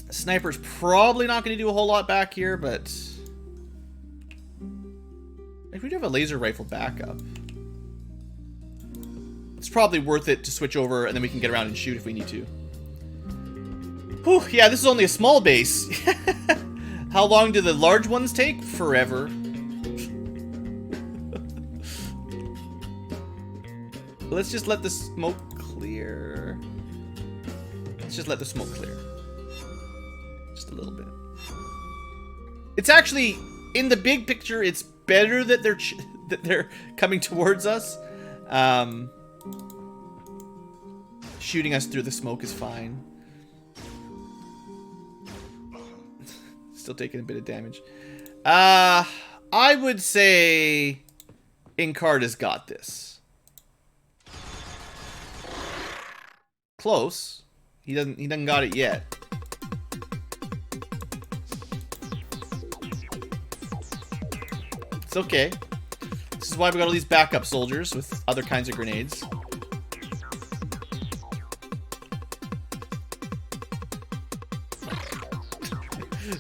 Sniper's probably not gonna do a whole lot back here, but we do have a laser rifle backup. It's probably worth it to switch over, and then we can get around and shoot if we need to. Whew, yeah, this is only a small base. How long do the large ones take? Forever. Let's just let the smoke clear. Let's just let the smoke clear. Just a little bit. It's actually, in the big picture, it's better that they're coming towards us. Shooting us through the smoke is fine. Still taking a bit of damage. I would say Encarta's got this. Close. He doesn't got it yet. It's okay. This is why we got all these backup soldiers with other kinds of grenades.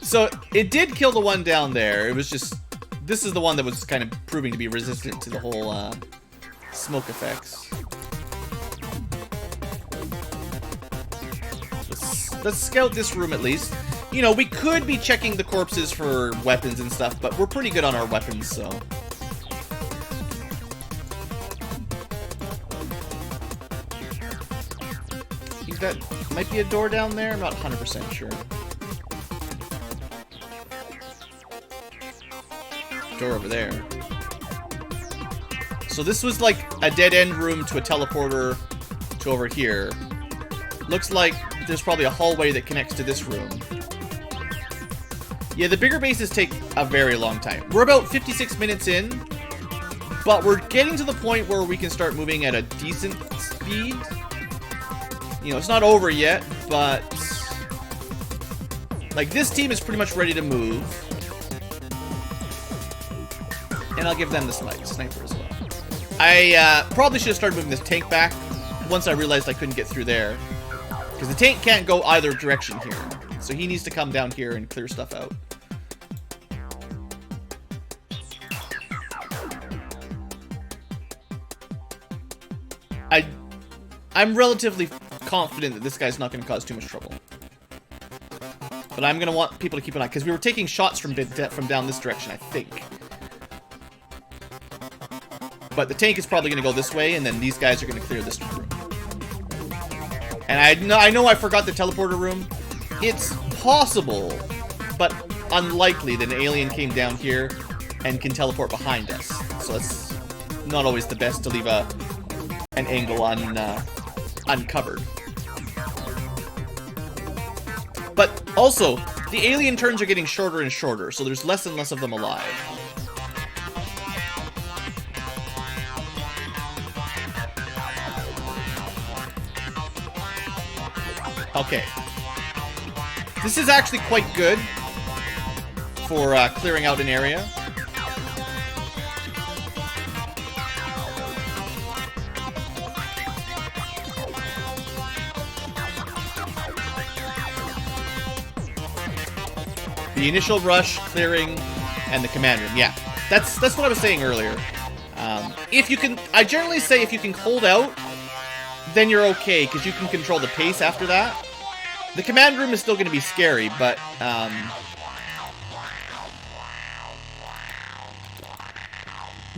So, it did kill the one down there. It was just... This is the one that was kind of proving to be resistant to the whole smoke effects. Let's scout this room at least. You know, we could be checking the corpses for weapons and stuff, but we're pretty good on our weapons, so... I think that might be a door down there. I'm not 100% sure. Door over there. So this was like a dead-end room to a teleporter to over here. Looks like there's probably a hallway that connects to this room. Yeah, the bigger bases take a very long time. We're about 56 minutes in, but we're getting to the point where we can start moving at a decent speed. You know, it's not over yet, but... Like, this team is pretty much ready to move. And I'll give them the sniper as well. I probably should have started moving this tank back once I realized I couldn't get through there. Because the tank can't go either direction here. So he needs to come down here and clear stuff out. I'm relatively confident that this guy's not going to cause too much trouble. But I'm going to want people to keep an eye. Because we were taking shots from down this direction, I think. But the tank is probably going to go this way, and then these guys are going to clear this room. And I know I forgot the teleporter room. It's possible, but unlikely that an alien came down here and can teleport behind us. So it's not always the best to leave an angle uncovered. But also, the alien turns are getting shorter and shorter, so there's less and less of them alive. Okay. This is actually quite good for clearing out an area. The initial rush, clearing, and the command room. Yeah, that's what I was saying earlier. If you can, I generally say if you can hold out, then you're okay, because you can control the pace after that. The command room is still going to be scary, but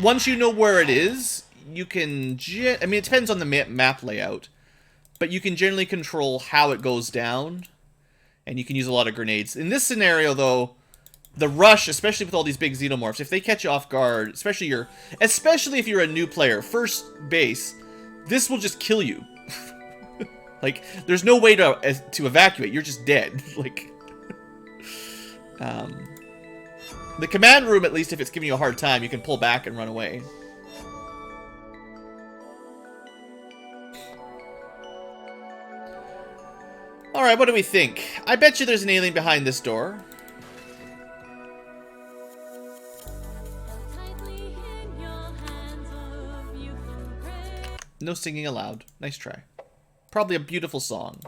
once you know where it is, you can... I mean, it depends on the map layout, but you can generally control how it goes down, and you can use a lot of grenades. In this scenario, though, the rush, especially with all these big xenomorphs, if they catch you off guard, especially if you're a new player, first base, this will just kill you. Like, there's no way to evacuate. You're just dead. Like, the command room, at least, if it's giving you a hard time, you can pull back and run away. Alright, what do we think? I bet you there's an alien behind this door. No singing allowed. Nice try. Probably a beautiful song.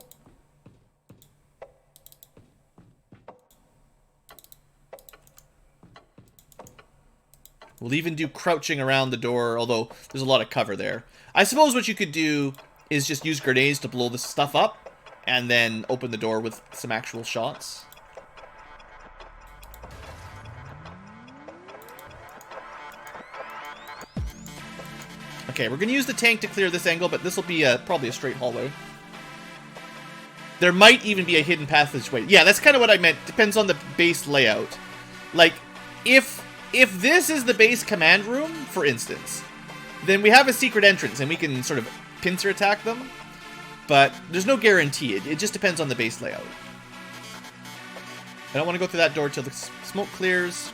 We'll even do crouching around the door, although there's a lot of cover there. I suppose what you could do is just use grenades to blow this stuff up, and then open the door with some actual shots. Okay, we're going to use the tank to clear this angle, but this will be probably a straight hallway. There might even be a hidden passageway. Yeah, that's kind of what I meant. Depends on the base layout. Like, if this is the base command room, for instance, then we have a secret entrance, and we can sort of pincer attack them. But there's no guarantee. It just depends on the base layout. I don't want to go through that door till the smoke clears.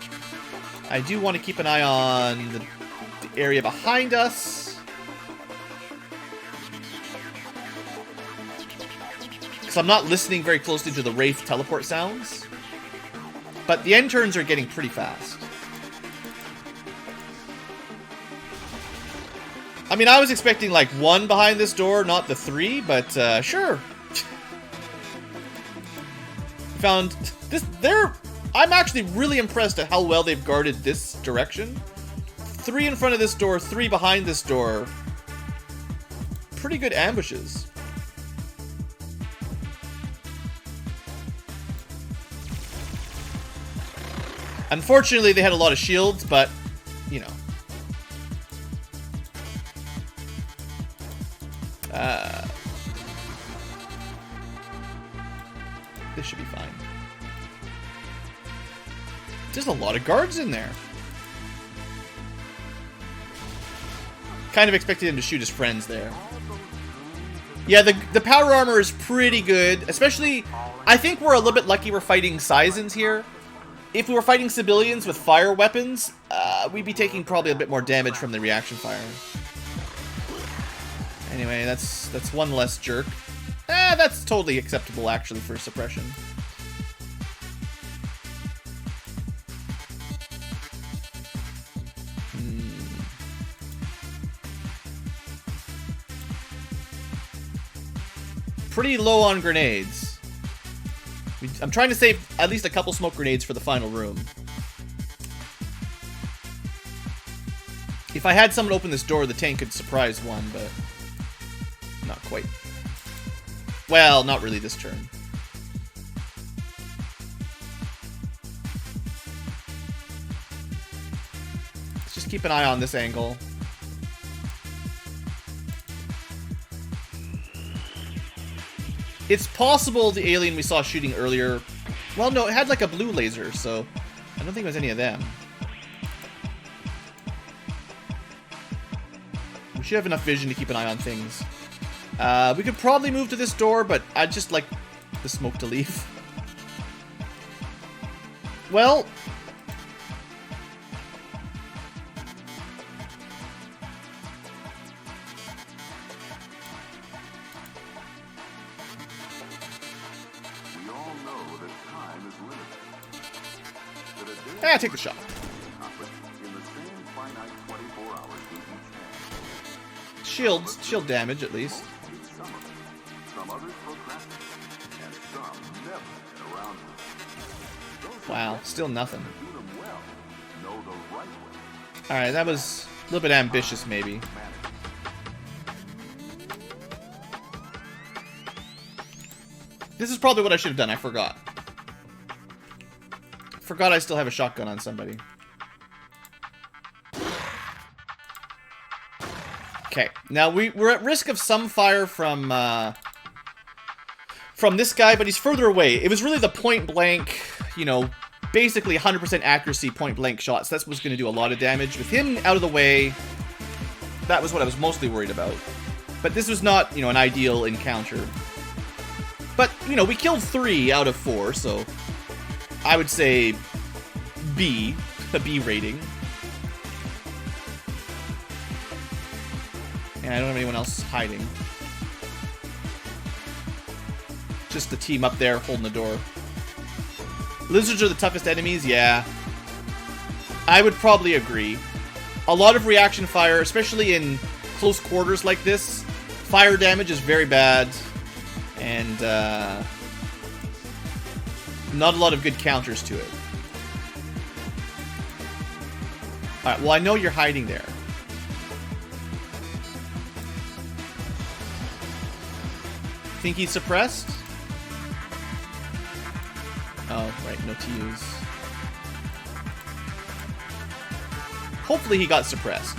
I do want to keep an eye on the area behind us. So I'm not listening very closely to the Wraith teleport sounds. But the end turns are getting pretty fast. I mean, I was expecting like 1 behind this door, not the 3, but sure. Found this there. I'm actually really impressed at how well they've guarded this direction. 3 in front of this door, 3 behind this door. Pretty good ambushes. Unfortunately, they had a lot of shields, but, you know. This should be fine. There's a lot of guards in there. Kind of expected him to shoot his friends there. Yeah, the power armor is pretty good. Especially, I think we're a little bit lucky we're fighting Seisons here. If we were fighting civilians with fire weapons, we'd be taking probably a bit more damage from the reaction fire. Anyway, that's one less jerk. That's totally acceptable, actually, for suppression. Pretty low on grenades. I'm trying to save at least a couple smoke grenades for the final room. If I had someone open this door, the tank could surprise one, but not quite. Well, not really this turn. Let's just keep an eye on this angle. It's possible the alien we saw shooting earlier... Well, no, it had like a blue laser, so I don't think it was any of them. We should have enough vision to keep an eye on things. We could probably move to this door, but I'd just like the smoke to leave. Well... Yeah, take the shot. Shield damage at least. Wow, still nothing. Alright, that was a little bit ambitious, maybe. This is probably what I should have done, I forgot. Forgot I still have a shotgun on somebody. Okay, now we're at risk of some fire from this guy, but he's further away. It was really the point blank, you know, basically 100% accuracy point blank shots. That's what's going to do a lot of damage. With him out of the way, that was what I was mostly worried about. But this was not, you know, an ideal encounter. But, you know, we killed 3 out of 4, so... I would say B, a B rating. And I don't have anyone else hiding. Just the team up there holding the door. Lizards are the toughest enemies, yeah. I would probably agree. A lot of reaction fire, especially in close quarters like this. Fire damage is very bad. And, not a lot of good counters to it. Alright, well, I know you're hiding there. Think he's suppressed? Oh, right, no TUs. Hopefully he got suppressed.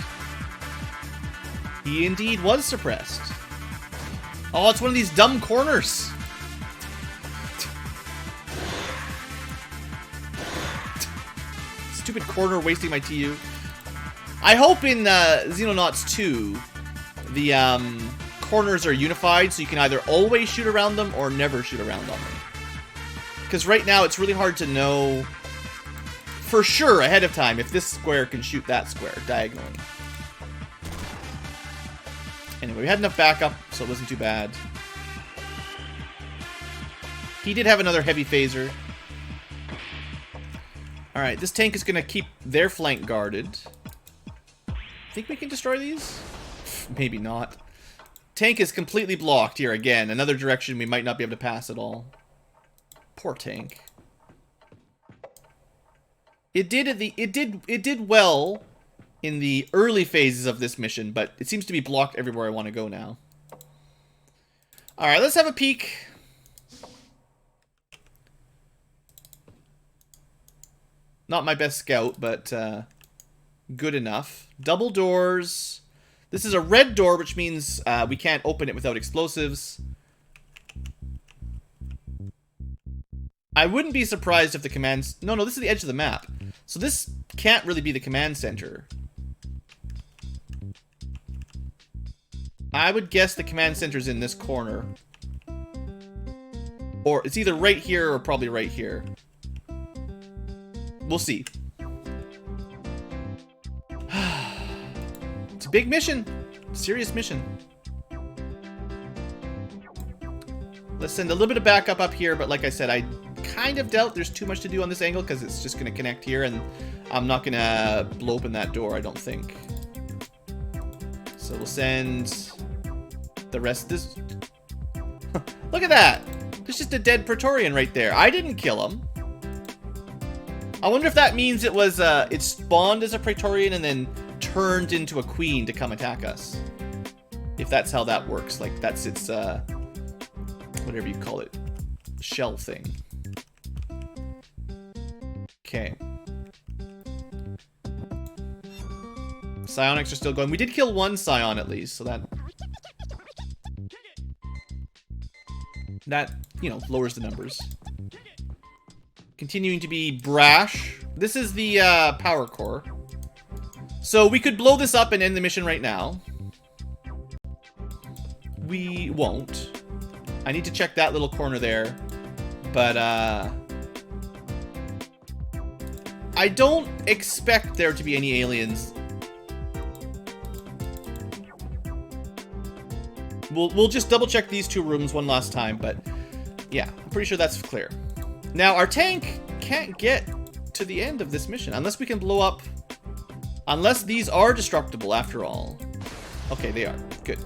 He indeed was suppressed. Oh, it's one of these dumb corners. Stupid corner wasting my TU. I hope in Xenonauts 2, the corners are unified, so you can either always shoot around them or never shoot around on them. Because right now, it's really hard to know for sure ahead of time if this square can shoot that square diagonally. Anyway, we had enough backup, so it wasn't too bad. He did have another heavy phaser. Alright, this tank is going to keep their flank guarded. Think we can destroy these? Maybe not. Tank is completely blocked here again. Another direction we might not be able to pass at all. Poor tank. It did well in the early phases of this mission, but it seems to be blocked everywhere I want to go now. Alright, let's have a peek. Not my best scout, but good enough. Double doors. This is a red door, which means we can't open it without explosives. I wouldn't be surprised if the commands... No, this is the edge of the map. So this can't really be the command center. I would guess the command center's in this corner. Or it's either right here or probably right here. We'll see. It's a big mission. Serious mission. Let's send a little bit of backup up here, but like I said, I kind of doubt there's too much to do on this angle because it's just going to connect here, and I'm not going to blow open that door, I don't think. So we'll send the rest of this. Look at that! There's just a dead Praetorian right there. I didn't kill him. I wonder if that means it was, it spawned as a Praetorian and then turned into a queen to come attack us. If that's how that works. Like, that's its, whatever you call it, shell thing. Okay. Psionics are still going. We did kill one Scion at least, so that, you know, lowers the numbers. Continuing to be brash. This is the power core. So we could blow this up and end the mission right now. We won't. I need to check that little corner there. But I don't expect there to be any aliens. We'll just double check these two rooms one last time, but yeah, I'm pretty sure that's clear. Now, our tank can't get to the end of this mission unless we can blow up... Unless these are destructible, after all. Okay, they are. Good.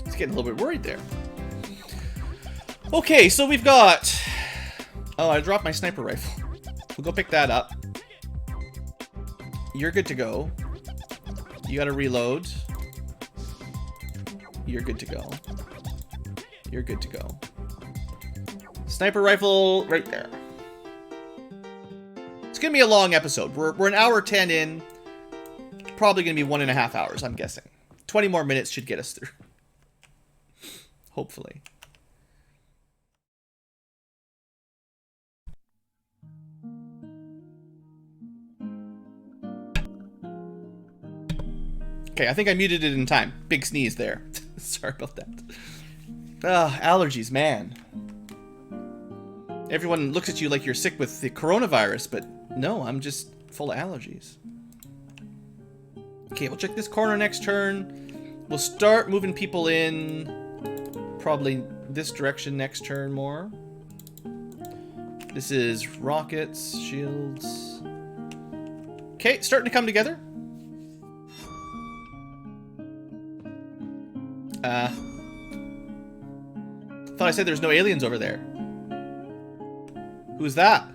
It's getting a little bit worried there. Okay, so we've got... Oh, I dropped my sniper rifle. We'll go pick that up. You're good to go. You gotta reload. You're good to go. You're good to go. Sniper rifle right there. It's gonna be a long episode. We're an hour 10 in. Probably gonna be 1.5 hours, I'm guessing. 20 more minutes should get us through. Hopefully. Okay, I think I muted it in time. Big sneeze there. Sorry about that. Allergies, man. Everyone looks at you like you're sick with the coronavirus, but no, I'm just full of allergies. Okay, we'll check this corner next turn. We'll start moving people in probably this direction next turn more. This is rockets, shields. Okay, starting to come together. Thought I said there's no aliens over there. Who's that?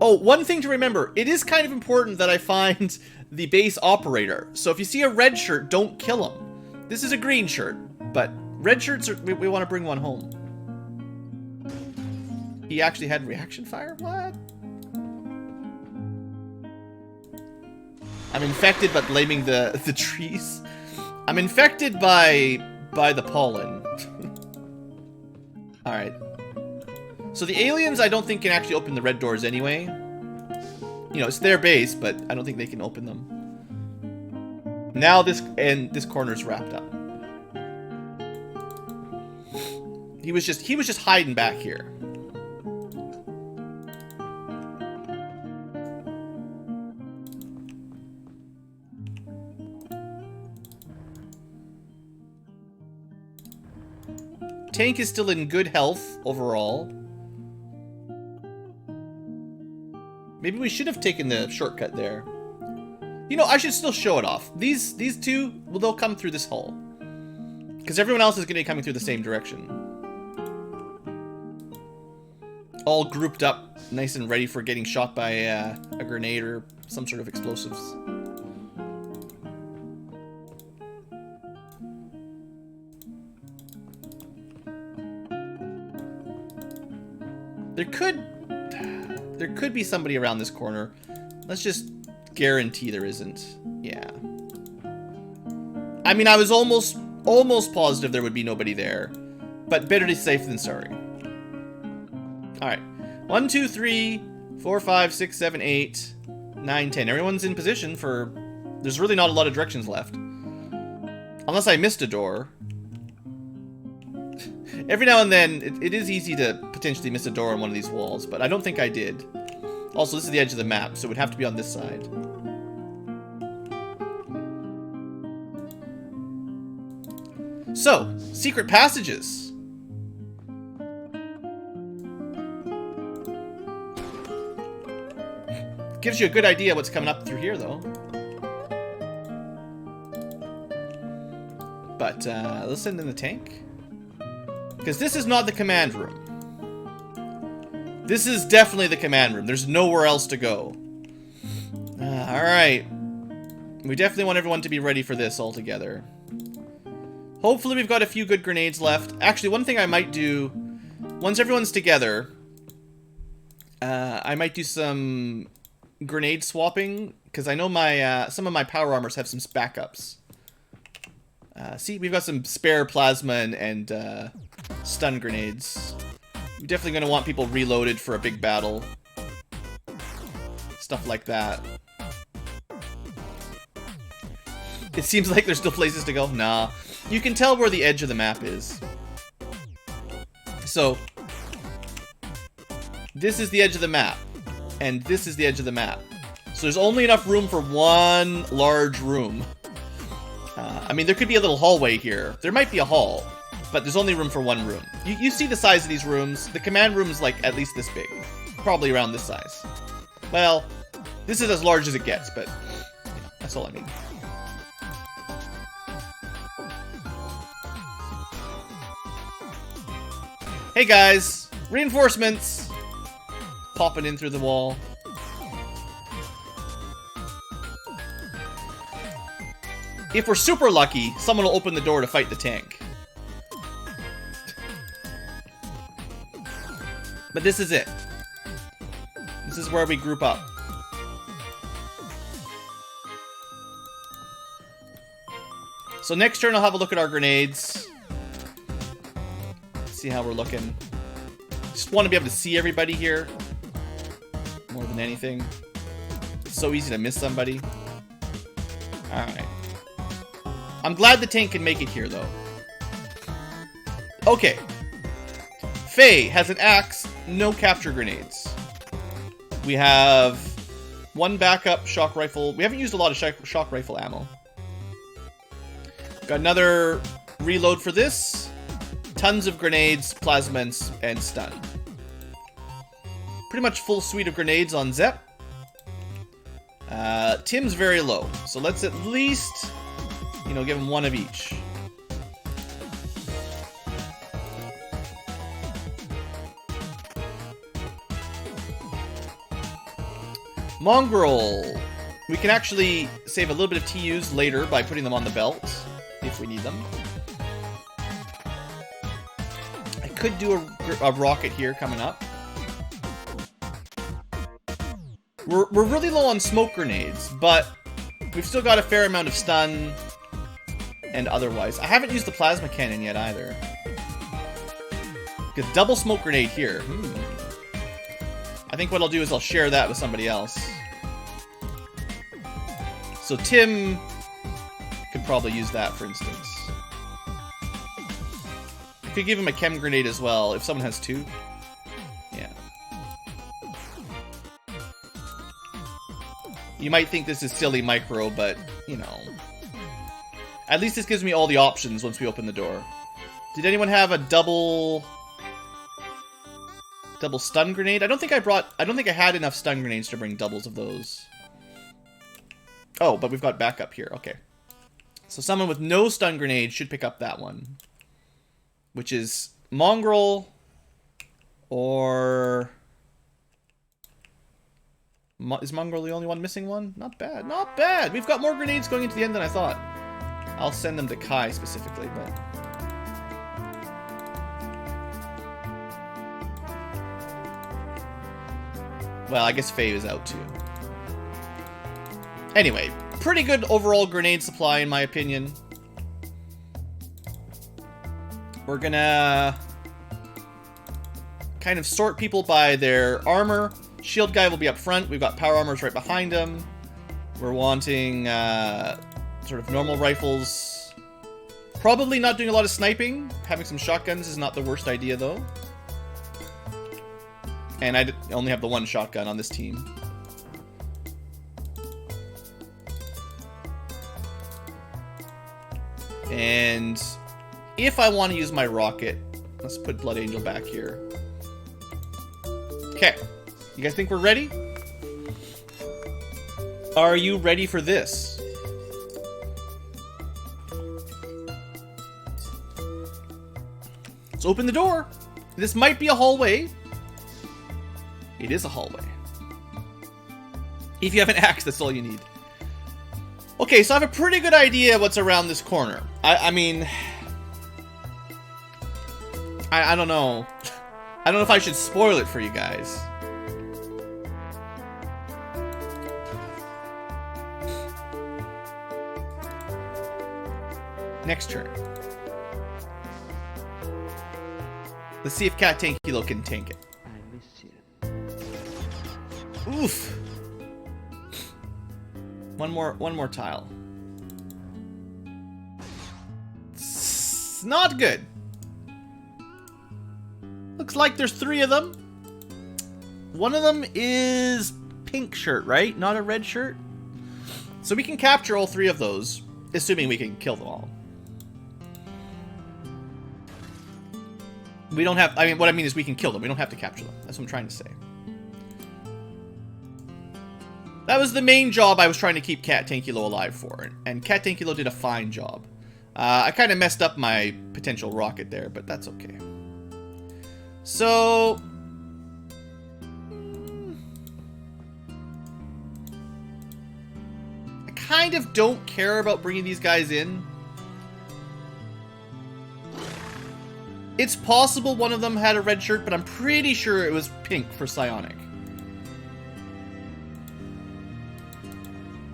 Oh, one thing to remember. It is kind of important that I find the base operator. So if you see a red shirt, don't kill him. This is a green shirt, but red shirts, we want to bring one home. He actually had reaction fire? What? I'm infected, but blaming the trees. I'm infected by the pollen. Alright. So the aliens, I don't think, can actually open the red doors anyway. You know, it's their base, but I don't think they can open them. Now this corner's wrapped up. He was just hiding back here. Tank is still in good health overall. Maybe we should have taken the shortcut there. You know, I should still show it off. These two, well, they'll come through this hole. Because everyone else is going to be coming through the same direction. All grouped up, nice and ready for getting shot by a grenade or some sort of explosives. There could be somebody around this corner. Let's just guarantee there isn't. Yeah. I mean, I was almost positive there would be nobody there, but better to be safe than sorry. All right. 1, 2, 3, 4, 5, 6, 7, 8, 9, 10. Everyone's in position for... There's really not a lot of directions left. Unless I missed a door. Every now and then, it is easy to potentially miss a door on one of these walls, but I don't think I did. Also, this is the edge of the map, so it would have to be on this side. So, secret passages. Gives you a good idea what's coming up through here, though. But, let's send in the tank. Because this is not the command room. This is definitely the command room. There's nowhere else to go. Alright. We definitely want everyone to be ready for this all together. Hopefully we've got a few good grenades left. Actually, one thing I might do, once everyone's together, I might do some grenade swapping, because I know my some of my power armors have some backups. See, we've got some spare plasma and stun grenades. We're definitely going to want people reloaded for a big battle. Stuff like that. It seems like there's still places to go. Nah. You can tell where the edge of the map is. So, this is the edge of the map. And this is the edge of the map. So there's only enough room for one large room. I mean, there could be a little hallway here. There might be a hall, but there's only room for one room. You see the size of these rooms. The command room is like at least this big. Probably around this size. Well, this is as large as it gets, but that's all I mean. Hey guys, reinforcements. Popping in through the wall. If we're super lucky, someone will open the door to fight the tank. But this is it. This is where we group up. So next turn I'll have a look at our grenades. See how we're looking. Just want to be able to see everybody here. More than anything. It's so easy to miss somebody. Alright. I'm glad the tank can make it here, though. Okay. Faye has an axe, no capture grenades. We have one backup shock rifle. We haven't used a lot of shock rifle ammo. Got another reload for this. Tons of grenades, plasma, and stun. Pretty much full suite of grenades on Zep. Tim's very low, so let's at least... You know, give him one of each. Mongrel. We can actually save a little bit of TUs later by putting them on the belt, if we need them. I could do a rocket here coming up. We're really low on smoke grenades, but we've still got a fair amount of stun and otherwise. I haven't used the plasma cannon yet either. Get double smoke grenade here. I think what I'll do is I'll share that with somebody else. So Tim could probably use that, for instance. I could give him a chem grenade as well, if someone has two. Yeah. You might think this is silly micro, but, you know. At least this gives me all the options once we open the door. Did anyone have a double stun grenade? I don't think I had enough stun grenades to bring doubles of those. Oh, but we've got backup here. Okay. So someone with no stun grenade should pick up that one. Which is Mongrel or... Is Mongrel the only one missing one? Not bad. Not bad! We've got more grenades going into the end than I thought. I'll send them to Kai specifically, but... Well, I guess Faye is out too. Anyway, pretty good overall grenade supply in my opinion. We're gonna kind of sort people by their armor. Shield guy will be up front. We've got power armors right behind him. We're wanting sort of normal rifles. Probably not doing a lot of sniping. Having some shotguns is not the worst idea though. And I only have the one shotgun on this team. And if I want to use my rocket, let's put Blood Angel back here. Okay. You guys think we're ready? Are you ready for this? Let's open the door. This might be a hallway. It is a hallway. If you have an axe, that's all you need. Okay, so I have a pretty good idea what's around this corner. I mean... I don't know. I don't know if I should spoil it for you guys. Next turn. Let's see if Cat Tankilo can tank it. Oof. One more tile. It's not good. Looks like there's 3 of them. One of them is pink shirt, right? Not a red shirt. So we can capture all 3 of those, assuming we can kill them all. We don't have... I mean, what I mean is we can kill them. We don't have to capture them. That's what I'm trying to say. That was the main job I was trying to keep Cat Tankilo alive for, and Cat Tankilo did a fine job. I kind of messed up my potential rocket there, but that's okay. So... I kind of don't care about bringing these guys in. It's possible one of them had a red shirt, but I'm pretty sure it was pink for Psionic.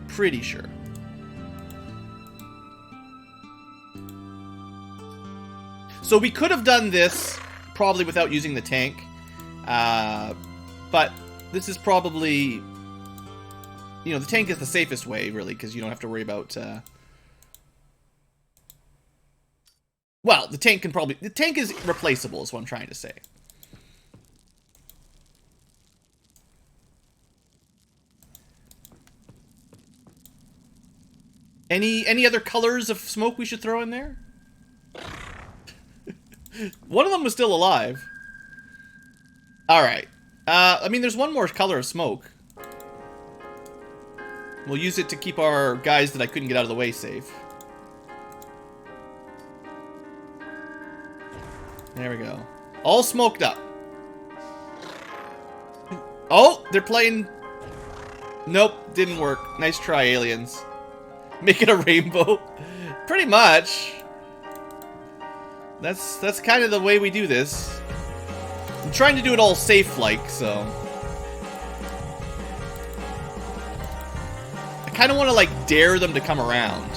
Pretty sure. So we could have done this probably without using the tank. But this is probably... You know, the tank is the safest way, really, because you don't have to worry about... Well, the tank can probably... The tank is replaceable, is what I'm trying to say. Any other colors of smoke we should throw in there? One of them was still alive. Alright. I mean, there's one more color of smoke. We'll use it to keep our guys that I couldn't get out of the way safe. There we go. All smoked up. Oh, they're playing... Nope, didn't work. Nice try, aliens. Make it a rainbow. Pretty much. That's kind of the way we do this. I'm trying to do it all safe-like, so... I kind of want to, like, dare them to come around.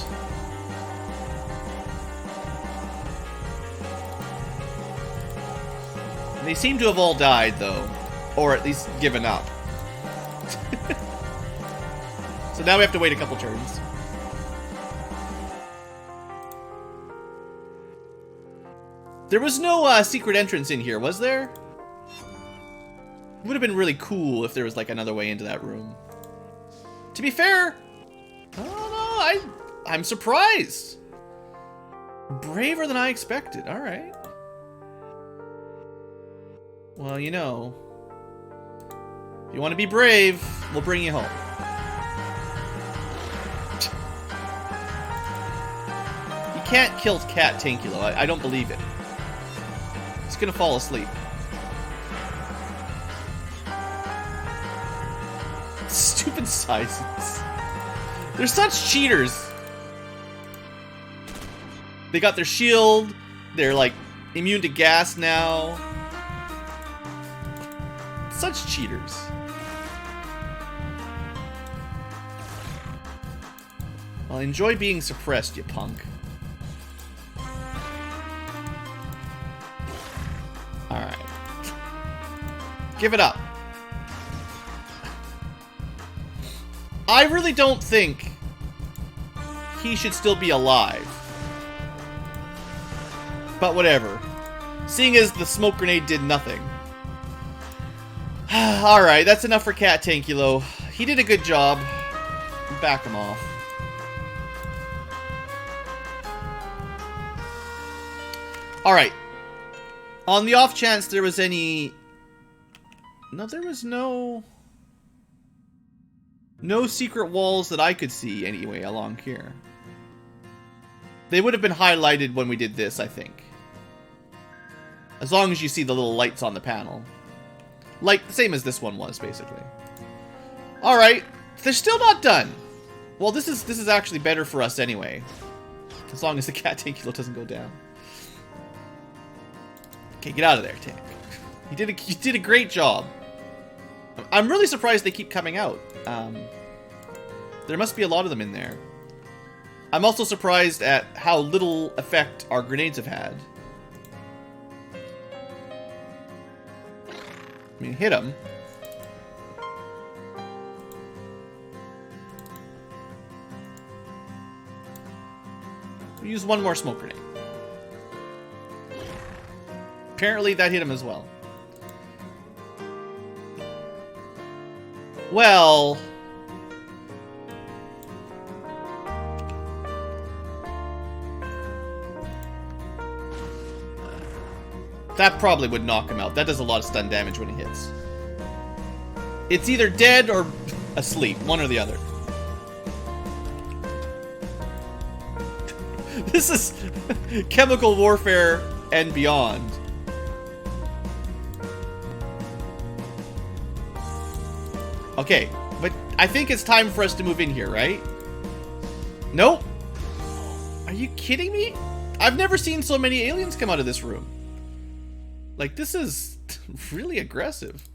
And they seem to have all died, though. Or at least given up. So now we have to wait a couple turns. There was no secret entrance in here, was there? It would have been really cool if there was like another way into that room. To be fair, I don't know, I'm surprised. Braver than I expected, alright. Well, you know, if you want to be brave, we'll bring you home. You can't kill Cat Tankulo, I don't believe it. He's gonna fall asleep. Stupid sizes. They're such cheaters. They got their shield. They're like immune to gas now. Such cheaters. Well, enjoy being suppressed, you punk. Alright. Give it up. I really don't think he should still be alive. But whatever. Seeing as the smoke grenade did nothing. Alright, that's enough for Cat Tankulo. He did a good job. Back him off. Alright. On the off chance there was any... No, there was no secret walls that I could see anyway along here. They would have been highlighted when we did this, I think. As long as you see the little lights on the panel. Like, the same as this one was, basically. Alright. They're still not done. Well, this is actually better for us anyway. As long as the Cat Tankulo doesn't go down. Okay, get out of there, Tank. You did a great job. I'm really surprised they keep coming out. There must be a lot of them in there. I'm also surprised at how little effect our grenades have had. I mean, hit them. We'll use one more smoke grenade. Apparently that hit him as well. Well... that probably would knock him out. That does a lot of stun damage when it hits. It's either dead or asleep. One or the other. This is chemical warfare and beyond. Okay, but I think it's time for us to move in here, right? Nope. Are you kidding me? I've never seen so many aliens come out of this room. Like, this is really aggressive.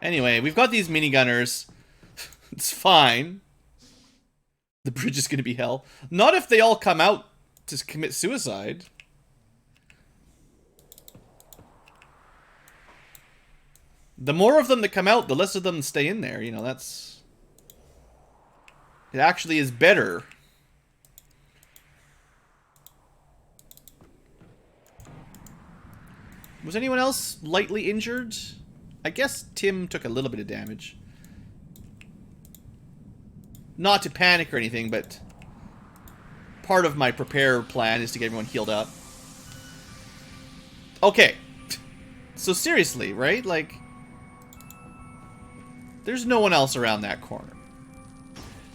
Anyway, we've got these minigunners. It's fine. The bridge is going to be hell. Not if they all come out to commit suicide. The more of them that come out, the less of them stay in there. You know, that's... It actually is better. Was anyone else lightly injured? I guess Tim took a little bit of damage. Not to panic or anything, but part of my prepare plan is to get everyone healed up. Okay. So seriously, right? Like, there's no one else around that corner.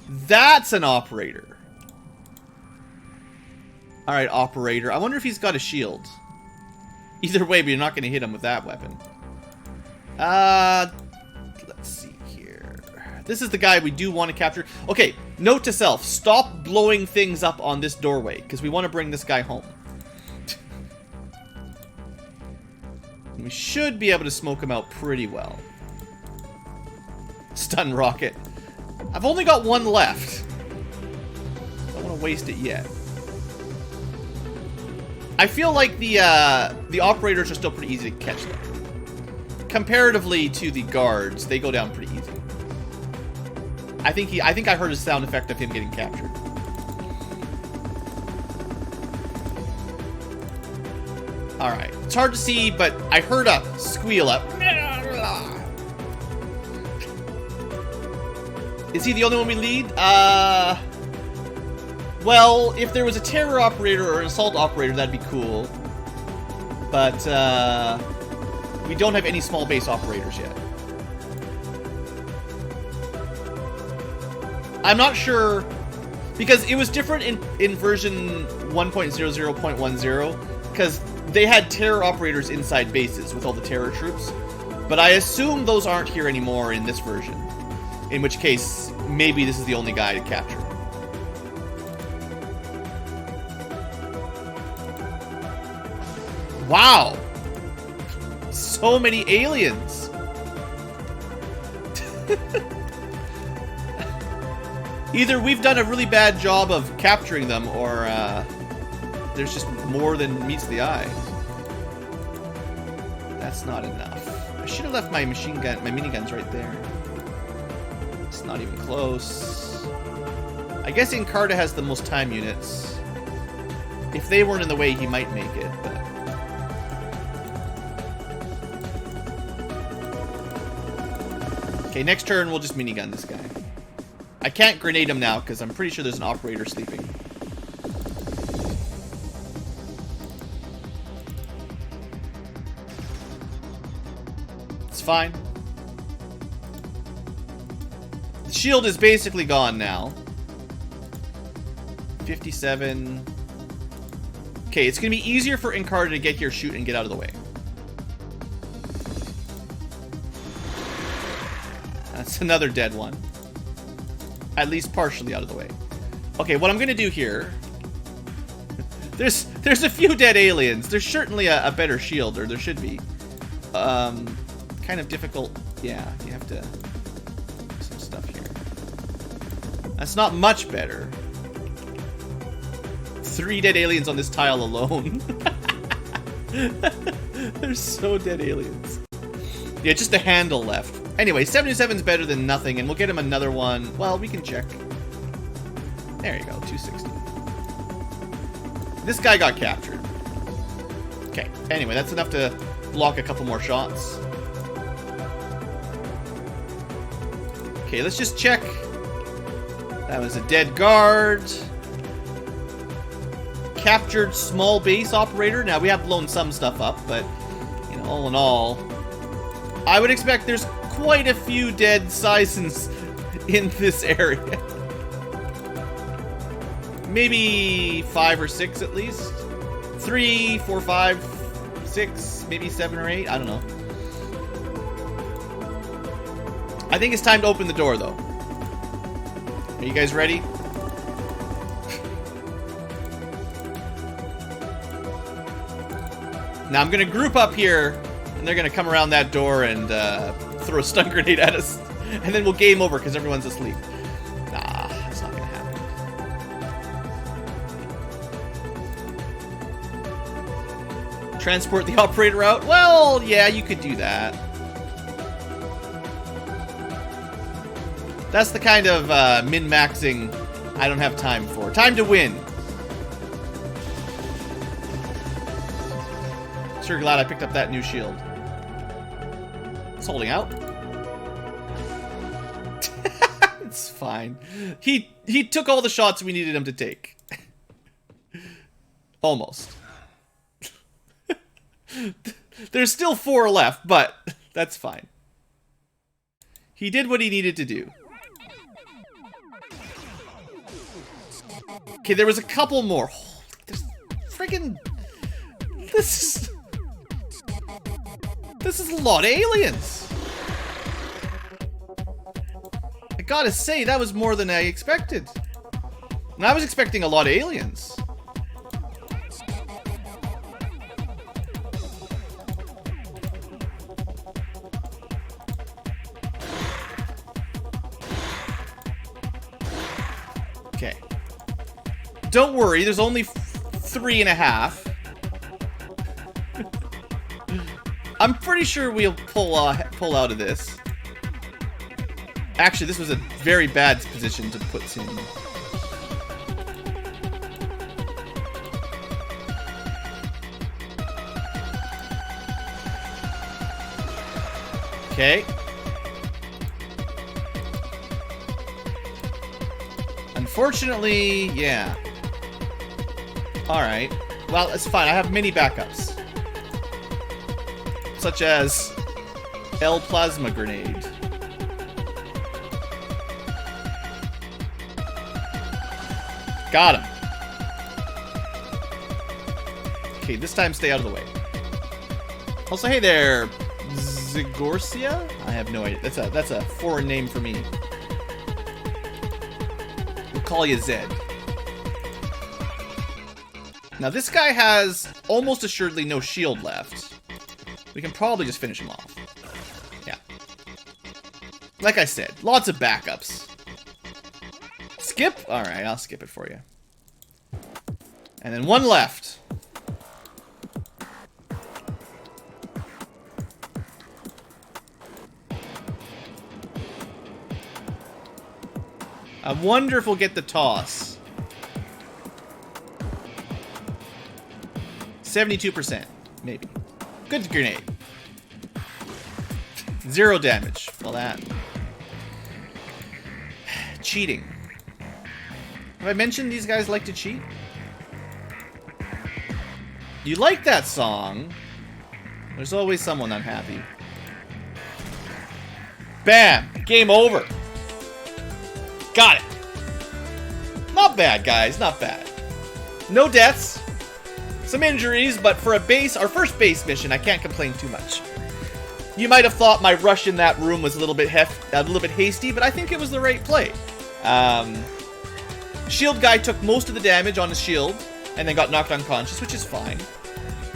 That's an operator. Alright, operator. I wonder if he's got a shield. Either way, but you're not going to hit him with that weapon. This is the guy we do want to capture. Okay, note to self, stop blowing things up on this doorway, because we want to bring this guy home. We should be able to smoke him out pretty well. Stun rocket. I've only got one left. I don't want to waste it yet. I feel like the operators are still pretty easy to catch though. Comparatively to the guards, they go down pretty easy. I think I heard a sound effect of him getting captured. Alright. It's hard to see, but I heard a squeal up. Is he the only one we lead? Well, if there was a terror operator or an assault operator, that'd be cool. But, we don't have any small base operators yet. I'm not sure, because it was different in version 1.00.10, because they had terror operators inside bases with all the terror troops. But I assume those aren't here anymore in this version. In which case, maybe this is the only guy to capture. Wow! So many aliens! Either we've done a really bad job of capturing them, or there's just more than meets the eye. That's not enough. I should have left my miniguns right there. It's not even close. I guess Encarta has the most time units. If they weren't in the way, he might make it, but... Okay, next turn, we'll just minigun this guy. I can't grenade him now, because I'm pretty sure there's an operator sleeping. It's fine. The shield is basically gone now. 57. Okay, it's going to be easier for Encarta to get here, shoot, and get out of the way. That's another dead one. At least partially out of the way. Okay, what I'm going to do here... There's a few dead aliens. There's certainly a better shield, or there should be. Kind of difficult. Yeah, you have to... some stuff here. That's not much better. 3 dead aliens on this tile alone. There's so dead aliens. Yeah, just a handle left. Anyway, 77's better than nothing, and we'll get him another one. Well, we can check. There you go, 260. This guy got captured. Okay, anyway, that's enough to block a couple more shots. Okay, let's just check. That was a dead guard. Captured small base operator. Now, we have blown some stuff up, but, you know, all in all, I would expect there's quite a few dead Sizens in this area. Maybe 5 or 6 at least. 3, 4, 5, 6, maybe 7 or 8. I don't know. I think it's time to open the door, though. Are you guys ready? Now I'm going to group up here, and they're going to come around that door and throw a stun grenade at us. And then we'll game over because everyone's asleep. Nah, that's not going to happen. Transport the operator out? Well, yeah, you could do that. That's the kind of min-maxing I don't have time for. Time to win. Sure glad I picked up that new shield. It's holding out. It's fine. He took all the shots we needed him to take. Almost. There's still 4 left, but that's fine. He did what he needed to do. Okay, there was a couple more. Holy, there's friggin'... This is a lot of aliens. gotta say, that was more than I expected. And I was expecting a lot of aliens. Okay. Don't worry, there's only 3.5. I'm pretty sure we'll pull out of this. Actually, this was a very bad position to put in. Okay. Unfortunately, yeah. Alright. Well, it's fine. I have many backups. Such as L Plasma Grenade. Got him. Okay, this time stay out of the way. Also, hey there, Zigorsia? I have no idea. That's a foreign name for me. We'll call you Zed. Now this guy has almost assuredly no shield left. We can probably just finish him off. Yeah. Like I said, lots of backups. Skip? Alright, I'll skip it for you. And then one left. I wonder if we'll get the toss. 72%, maybe. Good grenade. 0 damage. Well, that. Cheating. Have I mentioned these guys like to cheat? You like that song? There's always someone unhappy. Bam! Game over. Got it. Not bad, guys. Not bad. No deaths. Some injuries, but for a base, our first base mission, I can't complain too much. You might have thought my rush in that room was a little bit hasty, but I think it was the right play. Shield guy took most of the damage on his shield, and then got knocked unconscious, which is fine.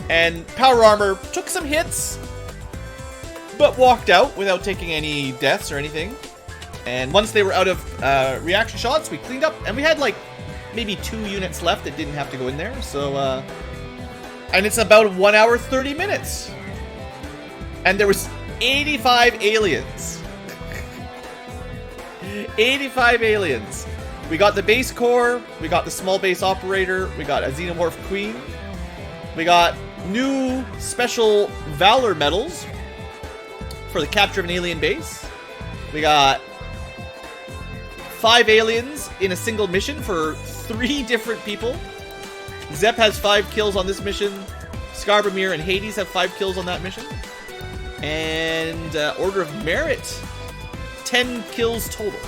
And Power Armor took some hits, but walked out without taking any deaths or anything. And once they were out of reaction shots, we cleaned up, and we had like maybe 2 units left that didn't have to go in there. So, and it's about 1 hour 30 minutes, and there was 85 aliens. 85 aliens. We got the base core, we got the small base operator, we got a Xenomorph Queen, we got new special Valor medals for the capture of an alien base. We got 5 aliens in a single mission for 3 different people. Zep has 5 kills on this mission. Skarbamir and Hades have 5 kills on that mission. And Order of Merit, 10 kills total.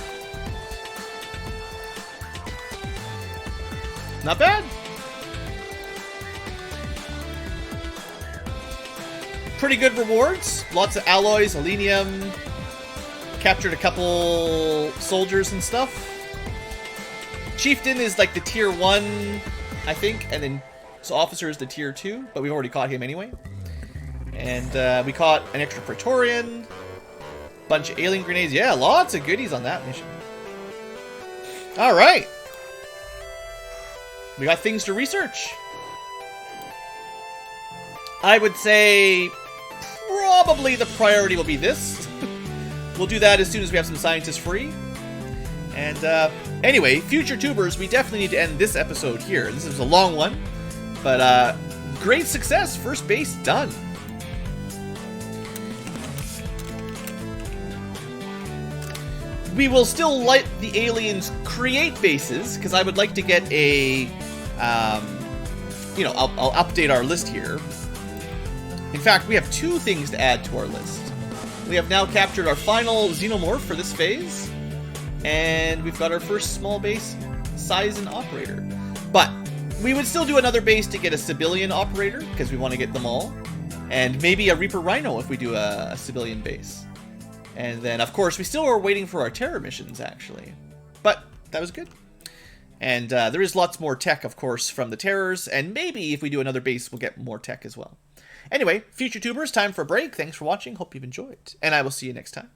Not bad. Pretty good rewards. Lots of alloys, selenium. Captured a couple soldiers and stuff. Chieftain is like the tier 1, I think, and then so officer is the tier 2, but we've already caught him anyway. And we caught an extra Praetorian, bunch of alien grenades. Yeah, lots of goodies on that mission. All right. We got things to research. I would say probably the priority will be this. We'll do that as soon as we have some scientists free. And anyway, future tubers, we definitely need to end this episode here. This is a long one, but great success. First base done. We will still let the aliens create bases, because I would like to get a, I'll update our list here. In fact, we have 2 things to add to our list. We have now captured our final Xenomorph for this phase, and we've got our first small base size and operator. But we would still do another base to get a civilian operator, because we want to get them all, and maybe a Reaper Rhino if we do a civilian base. And then, of course, we still are waiting for our terror missions, actually. But that was good. And there is lots more tech, of course, from the terrors. And maybe if we do another base, we'll get more tech as well. Anyway, future tubers, time for a break. Thanks for watching. Hope you've enjoyed. And I will see you next time.